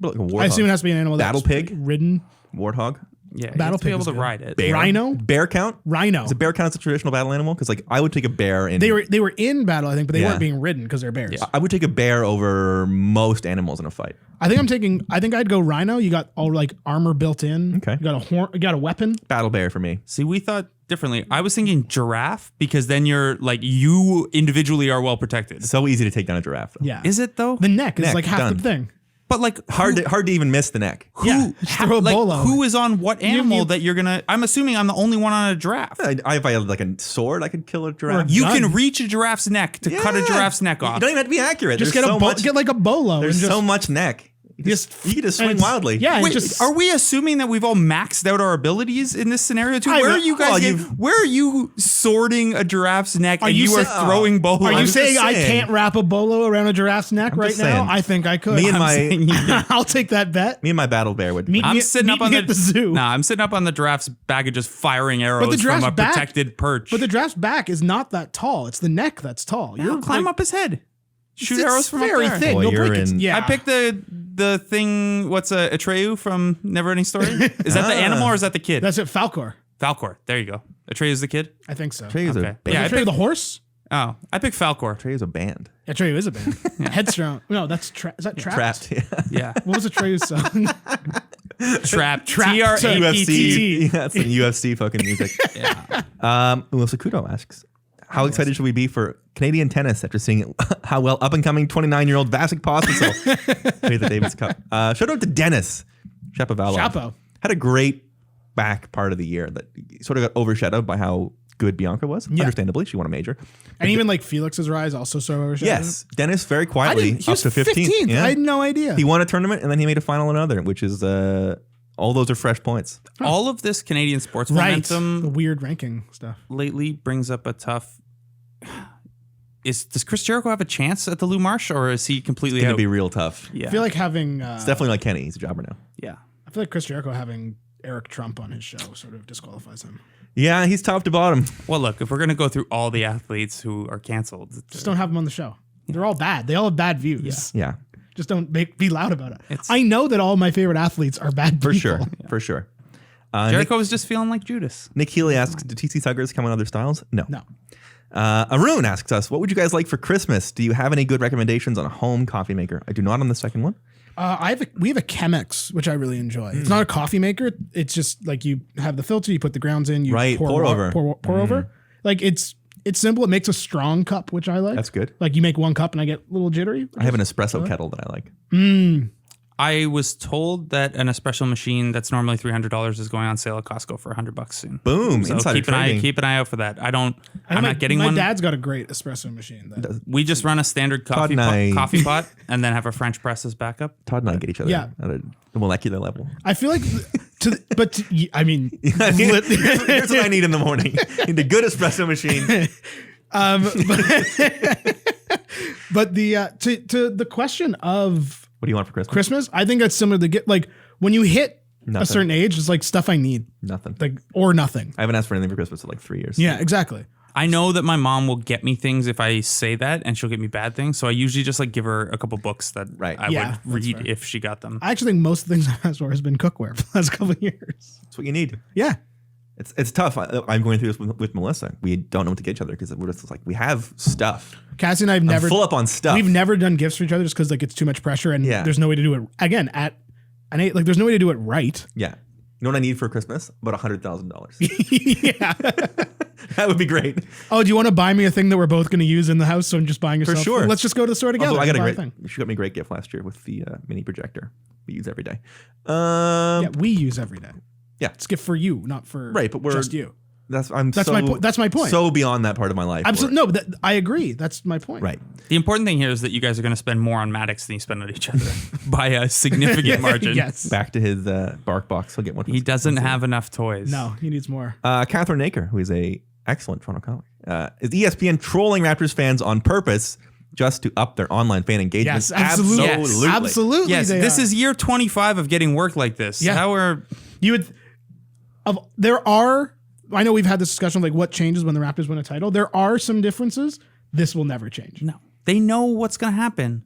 But like a I assume it warthog. has to be an animal that's Battle pig? ridden. Warthog. Yeah, Battle to be pig able is to good. ride it. Bear? Rhino? Bear count? Rhino. Is a bear count as a traditional battle animal? Because like I would take a bear and They were in battle, I think, but they Yeah. weren't being ridden because they're bears. I would take a bear over most animals in a fight. I think I'd go rhino. You got all like armor built in. Okay. You got a horn. You got a weapon. Battle bear for me. See, we thought differently. I was thinking giraffe because then you're like you individually are well protected. So easy to take down a giraffe. Though. Yeah. Is it though? The neck is Neck, like half done. the thing. But like Hard to even miss the neck. Yeah, just throw a bolo. who is on what animal you- that you're gonna? I'm assuming I'm the only one on a giraffe. If I had like a sword, I could kill a giraffe. You gun. can reach a giraffe's neck to cut a Yeah. giraffe's neck You off. don't even have to be accurate. Just There's get like a bolo. There's and just, so much neck. You can just swing and wildly. Yeah, and Wait, just are we assuming that we've all maxed out our abilities in this scenario too? Where are you guys? Where are you sorting a giraffe's neck and you are throwing bolos? Are you I'm saying just I saying. can't wrap a bolo around a giraffe's neck right just now? saying. I think I could. Me and my I'll take that bet. me and my battle bear would. Meet I'm me- sitting up meet on me at the zoo. Nah, I'm sitting up on the giraffe's back and just firing arrows from giraffe's a back- protected perch. But the giraffe's back is not that tall. It's the neck that's tall. You'll climb up his head. Shoot arrows from very up there. thin. Boy, You'll you're break it. in- Yeah, I picked the thing. What's Atreyu from Neverending Story? Is that the animal or is that the kid? That's it. Falcor. Falcor. There you go. Atreyu's the kid. I think so. Trey's Okay. a Yeah, band. I Atreyu the horse. Oh, I picked Falcor. Trey's a band. Atreyu is a band. Headstrong. No, that's is that trapped? Trapped. Yeah. Yeah, What was Atreyu's song? Trapped. Trapped. TRAPT. UFC. That's some UFC fucking music. Yeah. Melissa Kudo asks, how excited should we be for Canadian tennis after seeing how well up-and-coming 29-year-old Vasek Pospisil made the Davis Cup? Shout out to Dennis Shapovalov. Chapo. Had a great back part of the year that sort of got overshadowed by how good Bianca was. Yeah. Understandably, she won a major. And even like Felix's rise also so overshadowed. Yes, Dennis very I quietly didn't. He up was to 15th. 15th. Yeah. I had no idea. He won a tournament and then he made a final in another, which is all those are fresh points. All of this Canadian sports Right. The momentum weird ranking stuff. lately brings up a tough. Does Chris Jericho have a chance at the Lou Marsh, or is he completely It's gonna out? be real tough. Yeah, I feel like having. It's definitely like Kenny. He's a jobber now. yeah. I feel like Chris Jericho having Eric Trump on his show sort of disqualifies him. Yeah, he's top to bottom. Well, look, if we're gonna go through all the athletes who are canceled, Just don't have him on the show. They're all bad. They all have bad views. Yeah, Just don't be loud about it. It's- I know that all my favorite athletes are bad for people. sure. For sure. Jericho was just feeling like Judas. Nick Healy asks, do TC Tuggers come in other styles? No. No. Arun asks us, what would you guys like for Christmas? Do you have any good recommendations on a home coffee maker? I do not on the second one. We have a Chemex, which I really enjoy. It's not a coffee maker. It's just like you have the filter, you put the grounds in, you Right, pour over. pour over. Like it's simple. It makes a strong cup, which I like. That's good. Like you make one cup and I get a little jittery. I have an espresso kettle that I like. I was told that an espresso machine that's normally $300 is going on sale at Costco for $100 soon. Boom. So Insider trading. keep an eye out for that. I'm my, not getting my one. My dad's got a great espresso machine. We just run a standard Todd and I- coffee pot and then have a French press as backup. Todd and I get each other Yeah. at a molecular level. I feel like I mean, Here's what I need in the morning. I need a good espresso machine. but to the question of What do you want for Christmas? Christmas, I think that's similar to get like when you hit Nothing. a certain age, it's like stuff I need, Nothing. like or nothing. I haven't asked for anything for Christmas in like 3 years. Yeah, exactly. I know that my mom will get me things if I say that, and she'll get me bad things. So I usually just like give her a couple books that Right. I Yeah, would that's read fair. if she got them. I actually think most of the things I've asked for has been cookware for the last couple of years. That's what you need. Yeah. It's tough. I'm going through this with Melissa. We don't know what to get each other because we're just like, we have stuff. Cassie and I have I'm never full up on stuff. We've never done gifts for each other just because like it's too much pressure and Yeah. there's no way to do it again like there's no way to do it right. Yeah. You know what I need for Christmas? About $100,000. Yeah. That would be great. Oh, do you want to buy me a thing that we're both going to use in the house? So I'm just buying yourself. sure. Let's just go to the store together. Also, I got and a buy great. thing. She got me a great gift last year with the mini projector we use every day. Yeah, we use every day. Yeah. It's a gift for you, not for Right, but we're just you. That's my point. So beyond that part of my life. Absolutely. No, but I agree. That's my point. Right. The important thing here is that you guys are going to spend more on Maddox than you spend on each other by a significant margin. Yes. Back to his bark box. He'll get one. He doesn't have enough toys. No, he needs more. Catherine Naker, who is a excellent Toronto comic, is ESPN trolling Raptors fans on purpose just to up their online fan engagement? Yes, absolutely. Absolutely. Yes, absolutely. Yes, they this are. is year 25 of getting work like this. Yeah. How are You would. There are. I know we've had this discussion like what changes when the Raptors win a title. There are some differences. This will never change. no? They know what's going to happen.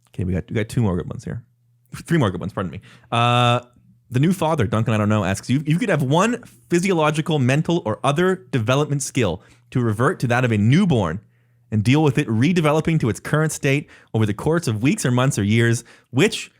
Okay, we got 2 more good ones here. 3 more good ones. Pardon me. The new father, Duncan, I don't know, asks you could have one physiological, mental, or other development skill to revert to that of a newborn and deal with it redeveloping to its current state over the course of weeks or months or years. Which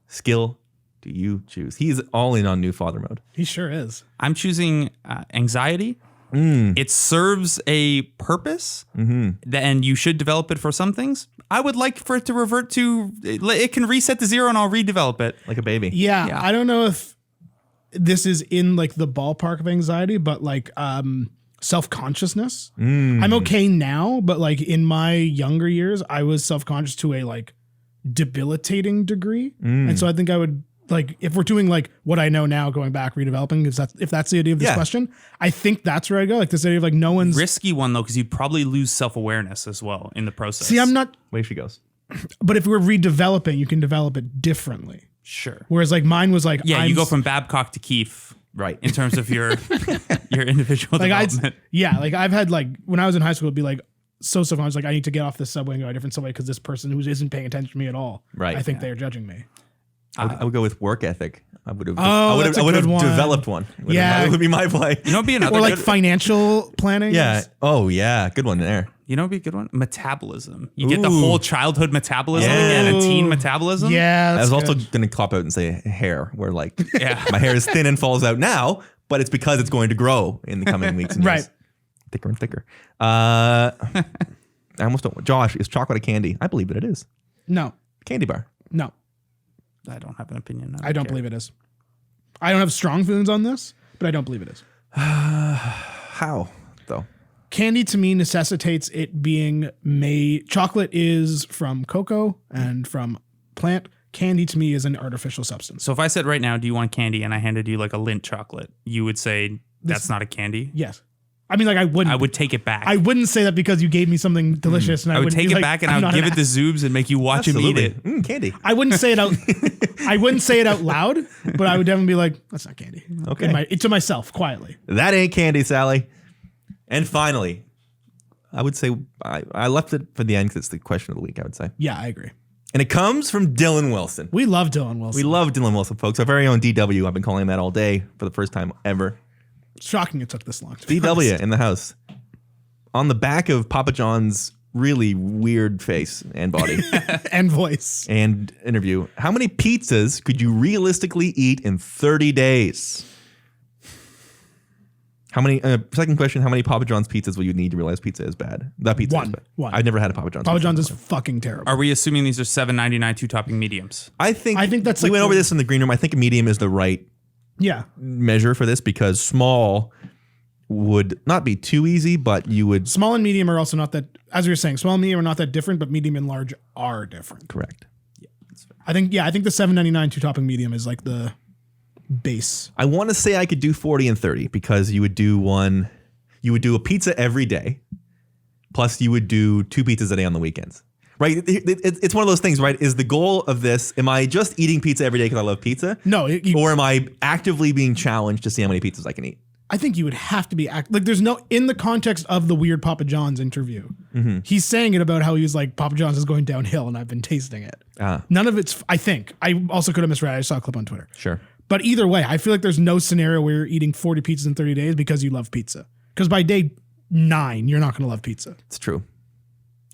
skill do you choose? He's all in on new father mode. He sure is. I'm choosing anxiety. It serves a purpose, and you should develop it for some things. I would like for it to revert to, it can reset to 0 and I'll redevelop it. Like a baby. Yeah. I don't know if this is in like the ballpark of anxiety, but like self-consciousness. I'm okay now, but like in my younger years, I was self-conscious to a like debilitating degree. And so I think I would, like, if we're doing like what I know now, going back, redeveloping, if that's the idea of this question, I think that's where I go. Like this idea of like no one's risky one though, because you'd probably lose self-awareness as well in the process. See, I'm not. Way she goes. But if we're redeveloping, you can develop it differently. Sure. Whereas like mine was like, you go from Babcock to Keefe, right? In terms of your individual like development. Like I've had like when I was in high school, it'd be like so I was like, I need to get off this subway and go a different subway because this person who isn't paying attention to me at all, right? I think they are judging me. I would go with work ethic. I would have developed one. It would be my play. You know, it'd be another or like financial planning. Yeah. Oh yeah, good one there. You know, it'd be a good one. Metabolism. You get the whole childhood metabolism again, a teen metabolism. Yeah. I was also going to cop out and say hair, where like my hair is thin and falls out now, but it's because it's going to grow in the coming weeks and years. Thicker and thicker. I almost don't. Josh, is chocolate a candy? I believe that it is. No. Candy bar. No. I don't have an opinion. I don't believe it is. I don't have strong feelings on this, but I don't believe it is. How, though? Candy to me necessitates it being made. Chocolate is from cocoa and from plant. Candy to me is an artificial substance. So if I said right now, do you want candy? And I handed you like a Lindt chocolate, you would say that's not a candy? Yes. I mean, like I wouldn't. I would take it back. I wouldn't say that because you gave me something delicious, and I would take it back and I would give it the zoobs and make you watch him eat it. Candy. I wouldn't say it out. I wouldn't say it out loud, but I would definitely be like, "That's not candy." Okay. To myself, quietly. That ain't candy, Sally. And finally, I would say I left it for the end because it's the question of the week. I would say. Yeah, I agree. And it comes from Dylan Wilson. We love Dylan Wilson. We love Dylan Wilson, folks. Our very own DW. I've been calling him that all day for the first time ever. It's shocking it took this long. DW in the house. On the back of Papa John's really weird face and body. And voice. And interview. How many pizzas could you realistically eat in 30 days? How many? Second question, how many Papa John's pizzas will you need to realize pizza is bad? That pizza is bad. One. I've never had a Papa John's. Papa John's is fucking terrible. Are we assuming these are $7.99 two-topping mediums? I think that's we like went over this in the green room. I think a medium is the right measure for this because small would not be too easy, but you would. Small and medium are also not that, as you were saying, small and medium are not that different, but medium and large are different. Correct. Yeah, that's fair. I think the $7.99 two-topping medium is like the base. I want to say I could do 40 and 30 because you would do a pizza every day, plus you would do 2 pizzas a day on the weekends. Right? It's one of those things, right? Is the goal of this, am I just eating pizza every day because I love pizza? No. Or am I actively being challenged to see how many pizzas I can eat? I think you would have to be like there's no, in the context of the weird Papa John's interview, he's saying it about how he was like, Papa John's is going downhill and I've been tasting it. None of it's, I think, I also could have misread. I saw a clip on Twitter. Sure. But either way, I feel like there's no scenario where you're eating 40 pizzas in 30 days because you love pizza. Because by day 9, you're not going to love pizza. It's true.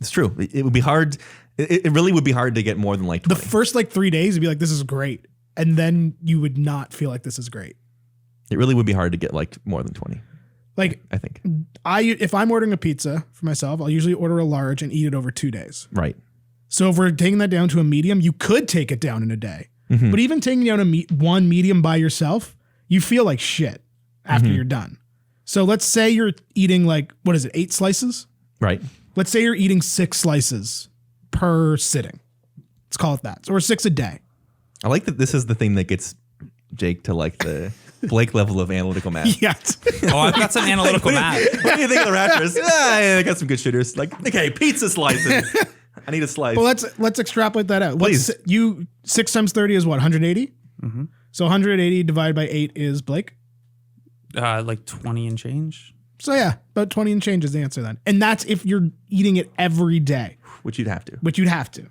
It's true. It would be hard. It really would be hard to get more than like 20. The first like 3 days, you'd be like, this is great. And then you would not feel like this is great. It really would be hard to get like more than 20. Like, I think. If I'm ordering a pizza for myself, I'll usually order a large and eat it over 2 days. Right. So if we're taking that down to a medium, you could take it down in a day. But even taking down one medium by yourself, you feel like shit after you're done. So let's say you're eating like, 8 slices? Right. Let's say you're eating 6 slices per sitting. Let's call it that. Or 6 a day. I like that this is the thing that gets Jake to like the Blake level of analytical math. Yes. Oh, I've got some analytical math. What do you think of the Raptors? I got some good shooters. Like, okay, pizza slices. I need a slice. Well, let's extrapolate that out. Please. 6 times 30 is what, 180? So 180 divided by 8 is Blake? Like 20 and change. So yeah, about 20 and change is the answer then. And that's if you're eating it every day. Which you'd have to. Which you'd have to.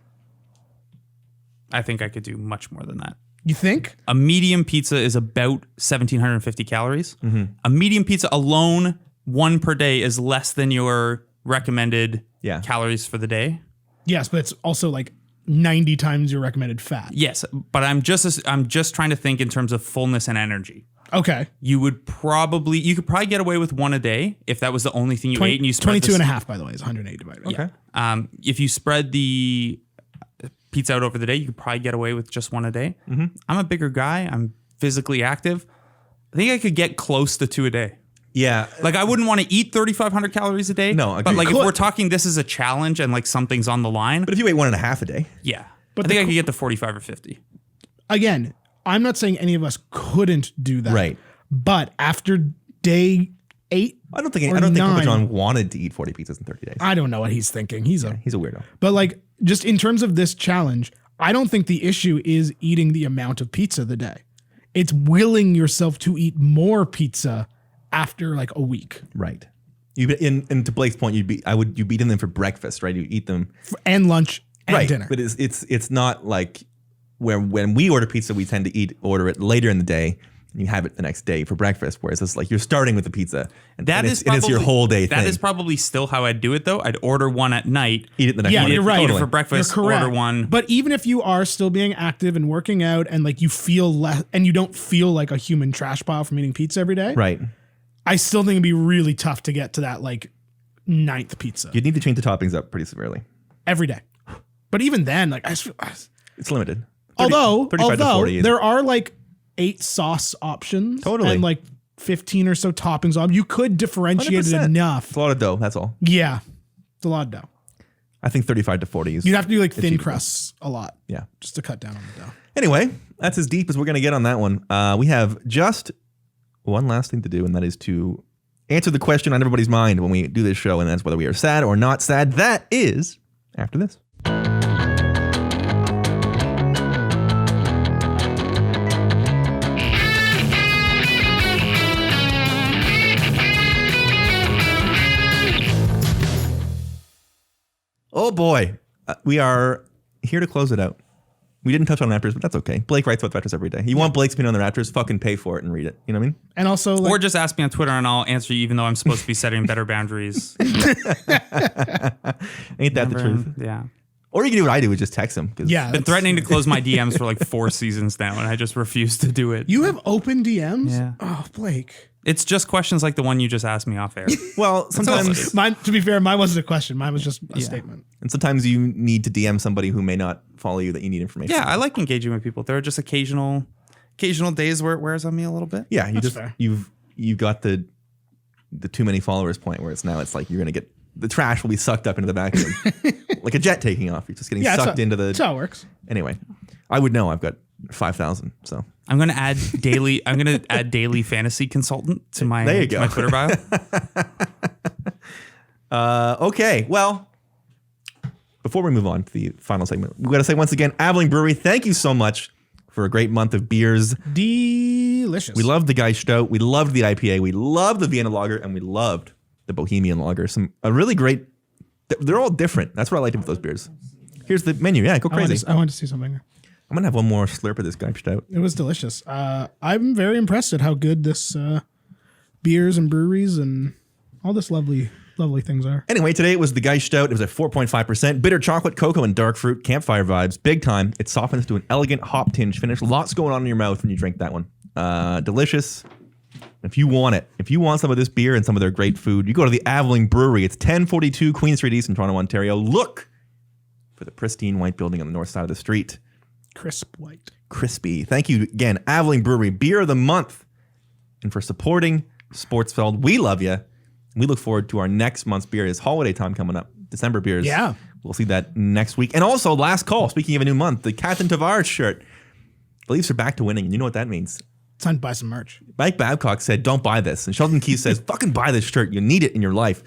I think I could do much more than that. You think? A medium pizza is about 1,750 calories. Mm-hmm. A medium pizza alone, one per day, is less than your recommended calories for the day. Yes, but it's also like 90 times your recommended fat. Yes, but I'm just trying to think in terms of fullness and energy. Okay. You could probably get away with one a day if that was the only thing you ate and you spread 22 and a half, by the way, is 180 divided by. Okay. If you spread the pizza out over the day, you could probably get away with just one a day. Mm-hmm. I'm a bigger guy. I'm physically active. I think I could get close to 2 a day. Yeah. Like I wouldn't want to eat 3,500 calories a day. No, but like if we're talking this is a challenge and like something's on the line. But if you ate 1.5 a day. Yeah. But I think I could get to 45 or 50. Again, I'm not saying any of us couldn't do that. Right. But after day 8, I don't think Papa John wanted to eat 40 pizzas in 30 days. I don't know what he's thinking. He's a weirdo. But like just in terms of this challenge, I don't think the issue is eating the amount of pizza the day. It's willing yourself to eat more pizza after like a week. Right. And to Blake's point, you'd be eating them for breakfast, right? You eat them and lunch and dinner. But it's not like when we order pizza, we tend to order it later in the day. And you have it the next day for breakfast, whereas it's like you're starting with the pizza, and it's your whole day thing. That is probably still how I'd do it, though. I'd order one at night, eat it the next morning. You're right. Eat it for breakfast, You're correct. order one. But even if you are still being active and working out, and like you feel less, and you don't feel like a human trash pile from eating pizza every day, right? I still think it'd be really tough to get to that like 9th pizza. You'd need to change the toppings up pretty severely every day. But even then, like it's limited. 35 to 40 there are like 8 sauce options, totally, and like 15 or so toppings on. You could differentiate 100%. it enough. It's a lot of dough. That's all. Yeah, it's a lot of dough. I think 35 to 40 is. You'd have to do like thin crusts a lot. Yeah, just to cut down on the dough. Anyway, that's as deep as we're gonna get on that one. We have just one last thing to do, and that is to answer the question on everybody's mind when we do this show, and that's whether we are sad or not sad. That is after this. Oh boy, we are here to close it out. We didn't touch on Raptors, but that's okay. Blake writes about Raptors every day. You want Blake's opinion on the Raptors? Fucking pay for it and read it. You know what I mean? And also, like, or just ask me on Twitter and I'll answer you, even though I'm supposed to be setting better boundaries. Ain't that the truth? Yeah. Or you can do what I do, is just text him. Yeah, been threatening to close my DMs for like 4 seasons now, and I just refuse to do it. You have open DMs? Yeah. Oh, Blake. It's just questions like the one you just asked me off air. Well, sometimes mine, to be fair, mine wasn't a question. Mine was just a statement. And sometimes you need to DM somebody who may not follow you that you need information. Yeah, I like engaging with people. There are just occasional days where it wears on me a little bit. Yeah, you've got the too many followers point where it's like you're gonna get the trash will be sucked up into the vacuum like a jet taking off. You're just getting sucked into the. That's how it works. Anyway, I would know. I've got 5,000. So I'm gonna add daily. I'm gonna add daily fantasy consultant to my my Twitter bio. Okay, well. Before we move on to the final segment, we got to say once again, Aveling Brewery, thank you so much for a great month of beers. Delicious. We loved the Geistout. We loved the IPA. We loved the Vienna Lager, and we loved the Bohemian Lager. A really great. They're all different. That's what I liked about those beers. Here's the menu. Yeah, go crazy. I want to see something. I'm gonna have one more slurp of this Geistout. It was delicious. I'm very impressed at how good this beers and breweries and all this lovely things are. Anyway, today it was the Geistout. It was at 4.5%. Bitter chocolate, cocoa, and dark fruit. Campfire vibes. Big time. It softens to an elegant hop tinge finish. Lots going on in your mouth when you drink that one. Delicious. If you want it, if you want some of this beer and some of their great food, you go to the Aveling Brewery. It's 1042 Queen Street East in Toronto, Ontario. Look for the pristine white building on the north side of the street. Crisp white. Crispy. Thank you again, Aveling Brewery, beer of the month. And for supporting Sportsfeld, we love you. We look forward to our next month's beer. It's holiday time coming up. December beers. Yeah. We'll see that next week. And also, last call, speaking of a new month, the Captain Tavares shirt. The Leafs are back to winning, and you know what that means. Time to buy some merch. Mike Babcock said, don't buy this. And Sheldon Keefe says, fucking buy this shirt. You need it in your life.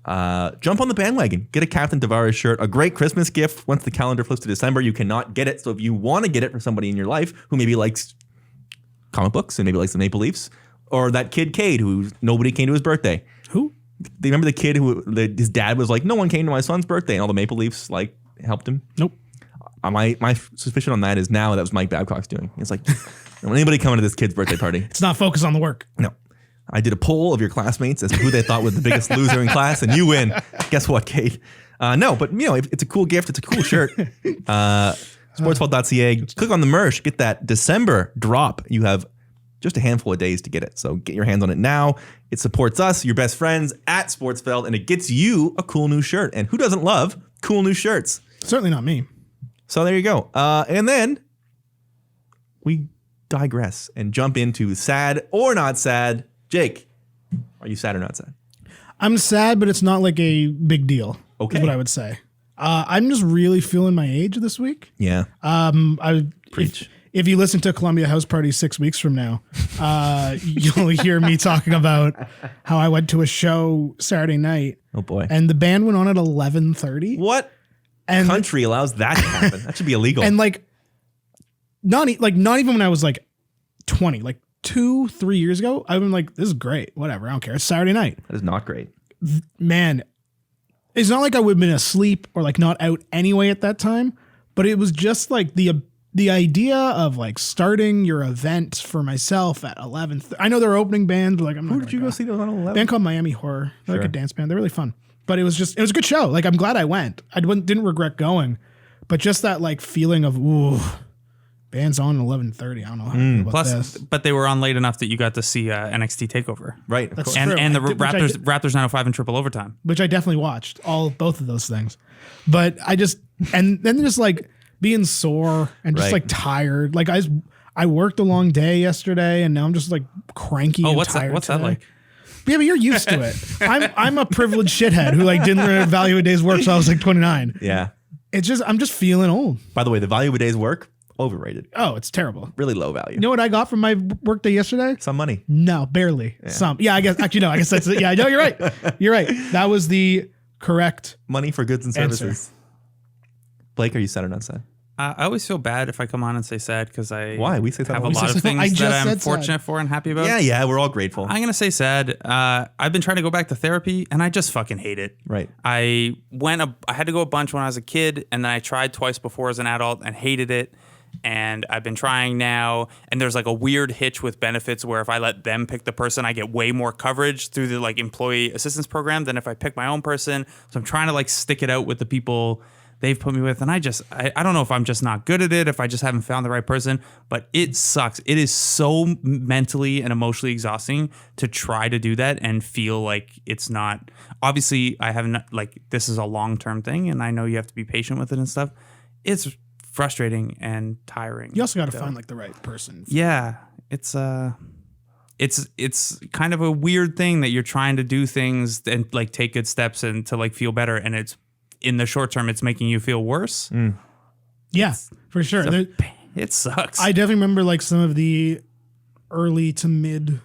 Jump on the bandwagon. Get a Captain Tavares shirt. A great Christmas gift. Once the calendar flips to December, you cannot get it. So if you want to get it for somebody in your life who maybe likes comic books and maybe likes the Maple Leafs, or that kid Cade who nobody came to his birthday. Who? They remember the kid who his dad was like, no one came to my son's birthday, and all the Maple Leafs like helped him. Nope. my suspicion on that is now that was Mike Babcock's doing. It's like, don't anybody coming to this kid's birthday party? It's not focused on the work. No. I did a poll of your classmates as to who they thought was the biggest loser in class, and you win. Guess what, Kate? No, but it's a cool gift. It's a cool shirt. Sportsfeld.ca. Click on the merch. Get that December drop. You have just a handful of days to get it. So get your hands on it now. It supports us, your best friends at Sportsfeld, and it gets you a cool new shirt. And who doesn't love cool new shirts? Certainly not me. So there you go. And then we digress and jump into sad or not sad. Jake, are you sad or not sad? I'm sad, but it's not like a big deal. Okay. Is what I would say. I'm just really feeling my age this week. Yeah. Preach. If you listen to Columbia House Party 6 weeks from now, you'll hear me talking about how I went to a show Saturday night. Oh boy. And the band went on at 11:30. What country allows that to happen? That should be illegal. And not even when I was 20, 2-3 years ago, I've been like, this is great. Whatever. I don't care. It's Saturday night. That is not great. Man, it's not like I would have been asleep or not out anyway at that time, but it was just the idea of starting your event for myself at 11. I know they're opening bands, but I'm not. Who did you go see those on 11? Band called Miami Horror. They're like a dance band. They're really fun. But it was a good show. I'm glad I went. I didn't regret going, but just that feeling of, ooh, band's on at 11:30. I don't know how to feel about this. But they were on late enough that you got to see NXT TakeOver. Right. That's true. And the Raptors 905 in triple overtime. Which I definitely watched, both of those things. But and then just being sore and just tired. I worked a long day yesterday and now I'm just cranky and tired. What's that like? Yeah, but you're used to it. I'm a privileged shithead who didn't really value a day's work till I was 29. Yeah. It's just I'm just feeling old. By the way, the value of a day's work, overrated. Oh, it's terrible. Really low value. You know what I got from my work day yesterday? Some money. No, barely. Yeah. Some. Yeah, I guess actually no, I guess that's it. Yeah, I know you're right. You're right. That was the correct money for goods and services. Answer. Blake, are you sad or not sad? I always feel bad if I come on and say sad because Why? We say sad. have a lot of things that I'm fortunate for and happy about. Yeah, we're all grateful. I'm going to say sad. I've been trying to go back to therapy and I just fucking hate it. Right. I had to go a bunch when I was a kid and then I tried twice before as an adult and hated it. And I've been trying now, and there's a weird hitch with benefits where if I let them pick the person, I get way more coverage through the employee assistance program than if I pick my own person. So I'm trying to stick it out with the people they've put me with, and I don't know if I'm just not good at it, if I just haven't found the right person, but it sucks. It is so mentally and emotionally exhausting to try to do that and feel like it's not. Obviously, I haven't this is a long-term thing, and I know you have to be patient with it and stuff. It's frustrating and tiring. You also got to find the right person. Yeah, it's kind of a weird thing that you're trying to do things and take good steps and to feel better, and it's in the short term it's making you feel worse. Yeah, for sure. It sucks. I definitely remember some of the early to mid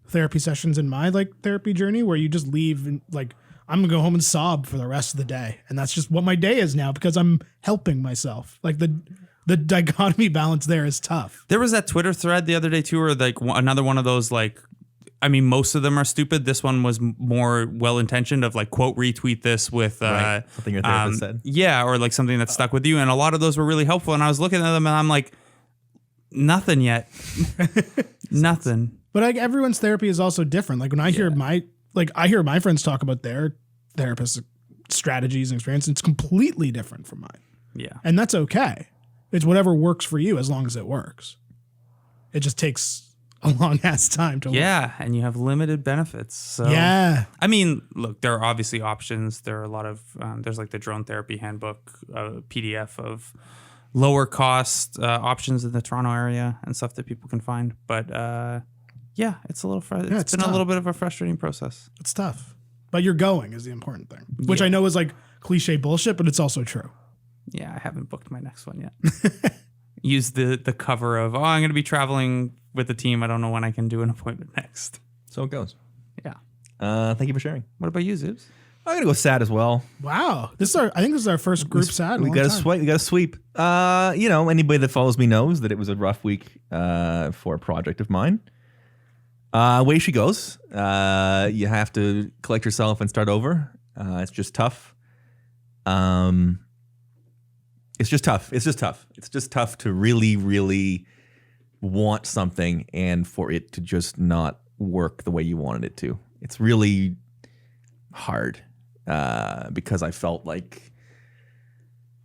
therapy sessions in my therapy journey where you just leave and I'm gonna go home and sob for the rest of the day, and that's just what my day is now because I'm helping myself. The dichotomy balance there is tough. There was that Twitter thread the other day too, where another one of those most of them are stupid. This one was more well intentioned of quote retweet this with something your therapist said. Yeah, or something that stuck with you, and a lot of those were really helpful. And I was looking at them and I'm like, nothing yet, nothing. But everyone's therapy is also different. When I hear I hear my friends talk about their therapist strategies and experience, it's completely different from mine. Yeah. And that's okay. It's whatever works for you as long as it works. It just takes a long ass time to work. Yeah, and you have limited benefits. So yeah. I mean, look, there are obviously options. There are a lot of there's the drone therapy handbook PDF of lower cost options in the Toronto area and stuff that people can find. But yeah, it's a little it's been tough. A little bit of a frustrating process. It's tough. But you're going is the important thing, which I know is cliche bullshit, but it's also true. Yeah, I haven't booked my next one yet. Use the cover of, I'm going to be traveling with the team. I don't know when I can do an appointment next. So it goes. Yeah. Thank you for sharing. What about you, Zoobs? I'm going to go sad as well. Wow. I think this is our first group sad. We got to sweep. Anybody that follows me knows that it was a rough week for a project of mine. Way she goes. You have to collect yourself and start over. It's just tough. It's just tough. It's just tough to really, really want something and for it to just not work the way you wanted it to. It's really hard because I felt like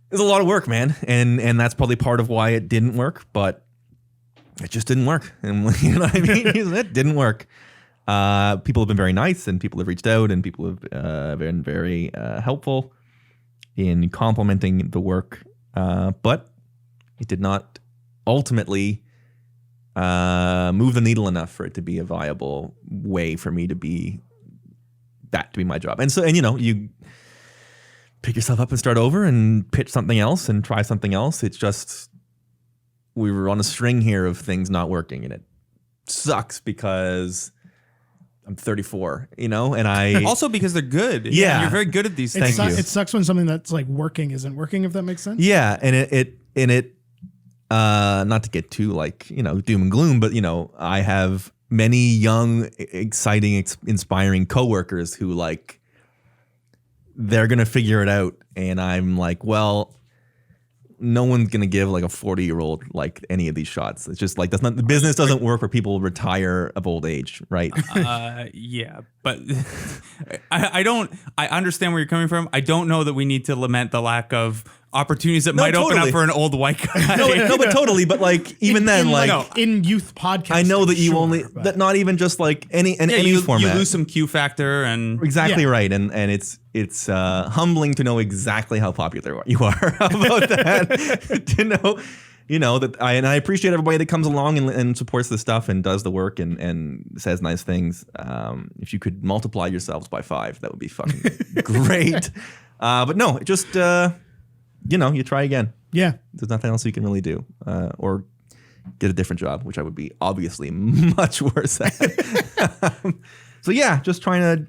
there's a lot of work, man. And that's probably part of why it didn't work, but it just didn't work. And you know what I mean? It didn't work. People have been very nice and people have reached out and people have been very helpful in complimenting the work. But it did not ultimately move the needle enough for it to be a viable way for me to be my job. And so, and you know, you pick yourself up and start over and pitch something else and try something else. It's just, we were on a string here of things not working, and it sucks because I'm 34, you know, and I also because they're good. Yeah, you're very good at these things. It sucks when something that's like working isn't working, if that makes sense. Yeah, and it not to get too like, you know, doom and gloom, but you know, I have many young, exciting, inspiring coworkers who like they're gonna figure it out, and I'm like, well, no one's gonna give like a 40-year-old like any of these shots. It's just like that's not, the business doesn't work where people retire of old age, right? Yeah, but I understand where you're coming from. I don't know that we need to lament the lack of opportunities that might open up for an old white guy. No, but totally. But like even then, in youth podcasts, I know that you only that not even just like any format. You lose some Q factor and exactly right, and it's humbling to know exactly how popular you are about that. To know that I appreciate everybody that comes along and supports the stuff and does the work and says nice things. If you could multiply yourselves by 5, that would be fucking great. But no, just you try again. Yeah, there's nothing else you can really do, or get a different job, which I would be obviously much worse at. So yeah, just trying to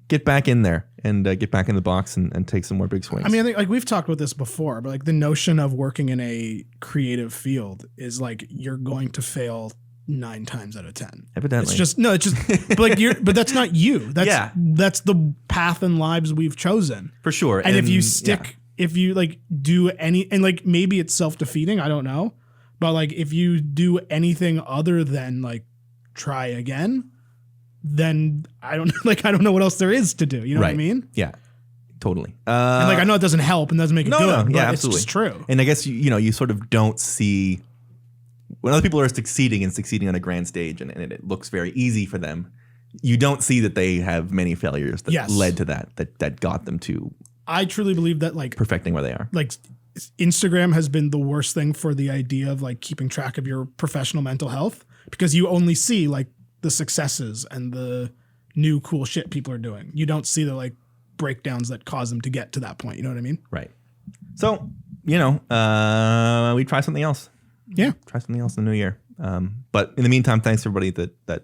get back in there and get back in the box and take some more big swings. I mean, I think like we've talked about this before, but like the notion of working in a creative field is like you're going to fail 9 times out of 10. Evidently, but that's not you. That's the path and lives we've chosen for sure. And if you stick, if you like do any, and like maybe it's self-defeating, I don't know, but like if you do anything other than like try again, then I don't know what else there is to do. You know what I mean? Yeah, totally. And like I know it doesn't help and doesn't make it good. No, yeah, but absolutely. It's just true. And I guess you sort of don't see when other people are succeeding on a grand stage and it looks very easy for them. You don't see that they have many failures that led to that got them to. I truly believe that like perfecting where they are. Like Instagram has been the worst thing for the idea of like keeping track of your professional mental health, because you only see like the successes and the new cool shit people are doing. You don't see the like breakdowns that cause them to get to that point. You know what I mean? Right. So, we try something else. Yeah. Try something else in the new year. But in the meantime, thanks to everybody that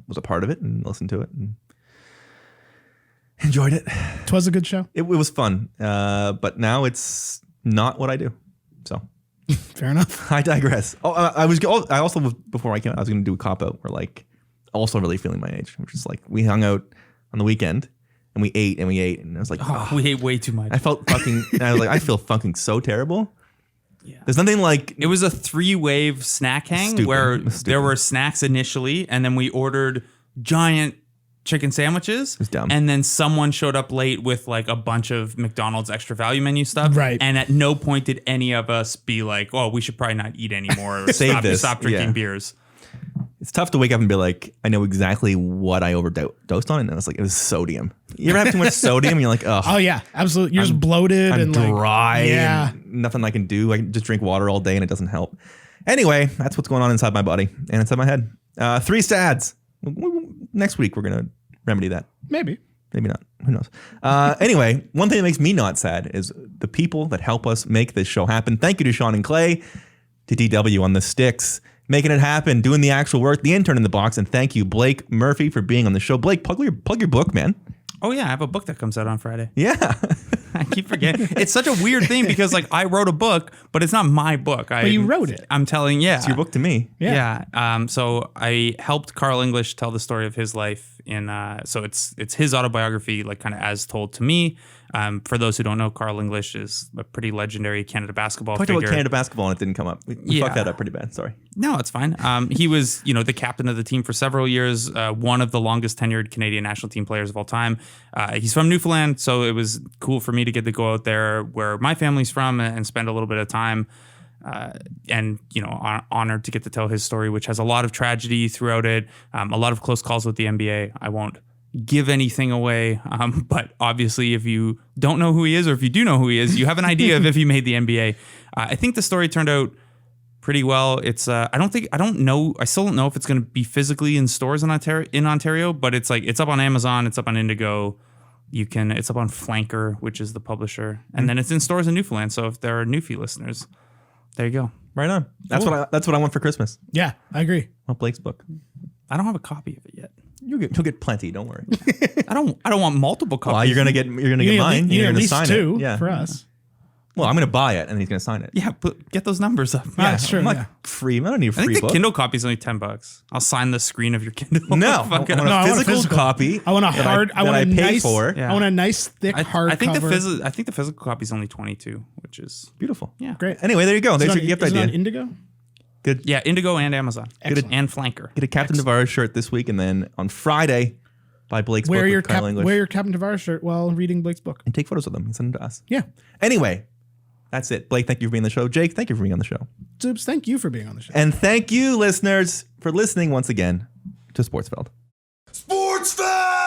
was a part of it and listened to it and enjoyed it. It was a good show. It was fun. But now it's not what I do. So fair enough. I digress. I also before I came out, I was going to do a cop out where like also really feeling my age, which is like we hung out on the weekend and we ate and I was like, we ate way too much. I felt fucking. I was like, I feel fucking so terrible. Yeah. There's nothing like it was a 3-wave snack hang where there were snacks initially, and then we ordered giant chicken sandwiches. It's dumb. And then someone showed up late with like a bunch of McDonald's extra value menu stuff. Right. And at no point did any of us be like, oh, we should probably not eat anymore or stop drinking beers. It's tough to wake up and be like, I know exactly what I overdosed on, and I was like, it was sodium. You ever have too much sodium? And you're like, oh yeah, absolutely. You're just bloated I'm and dry. Like, yeah, and nothing I can do. I can just drink water all day, and it doesn't help. Anyway, that's what's going on inside my body and inside my head. 3 stads. Next week we're gonna remedy that. Maybe not. Who knows? Anyway, one thing that makes me not sad is the people that help us make this show happen. Thank you to Sean and Clay, to DW on the sticks, making it happen, doing the actual work, the intern in the box, and thank you, Blake Murphy, for being on the show. Blake, plug your book, man. Oh yeah, I have a book that comes out on Friday. Yeah. I keep forgetting. It's such a weird thing because like I wrote a book, but it's not my book. But you wrote it. I'm telling, It's your book to me. Yeah. So I helped Carl English tell the story of his life in. So it's his autobiography, like kind of as told to me. For those who don't know, Carl English is a pretty legendary Canada basketball Talked figure. about Canada basketball and it didn't come up. We fucked that up pretty bad. Sorry. No, it's fine. He was, the captain of the team for several years, one of the longest tenured Canadian national team players of all time. He's from Newfoundland, so it was cool for me to get to go out there where my family's from and spend a little bit of time. Honored to get to tell his story, which has a lot of tragedy throughout it, a lot of close calls with the NBA. I won't give anything away, but obviously if you don't know who he is, or if you do know who he is, you have an idea of if he made the NBA. I think the story turned out pretty well. It's I still don't know if it's going to be physically in stores in Ontario, but it's up on Amazon, it's up on Indigo. It's up on Flanker, which is the publisher, and then it's in stores in Newfoundland. So if there are Newfie listeners, there you go. Right on. That's what I want for Christmas. Yeah, I agree. I want Blake's book. I don't have a copy of it yet. You'll get plenty. Don't worry. I don't want multiple copies. Well, you're gonna get mine. You're gonna at least sign two it. for us. Well, I'm gonna buy it and he's gonna sign it. Yeah, but get those numbers up. That's true. I'm like free. I don't need a free I think book. the Kindle copy is only $10. I'll sign the screen of your Kindle. No, I want a physical copy. I want a hard. I want a nice. For. I want a nice thick hard. I think cover. I think the physical copy is only $22, which is Beautiful. Yeah, great. Anyway, there you go. There's your gift is idea. It on Indigo? Good. Yeah, Indigo and Amazon. And Flanker. Get a Captain Tavares shirt this week, and then on Friday, buy Blake's book with Kyle English. Wear your Captain Tavares shirt while reading Blake's book. And take photos of them and send them to us. Yeah. Anyway, that's it. Blake, thank you for being on the show. Jake, thank you for being on the show. Zoobs, thank you for being on the show. And thank you, listeners, for listening once again to Sportsfeld. Sportsfeld!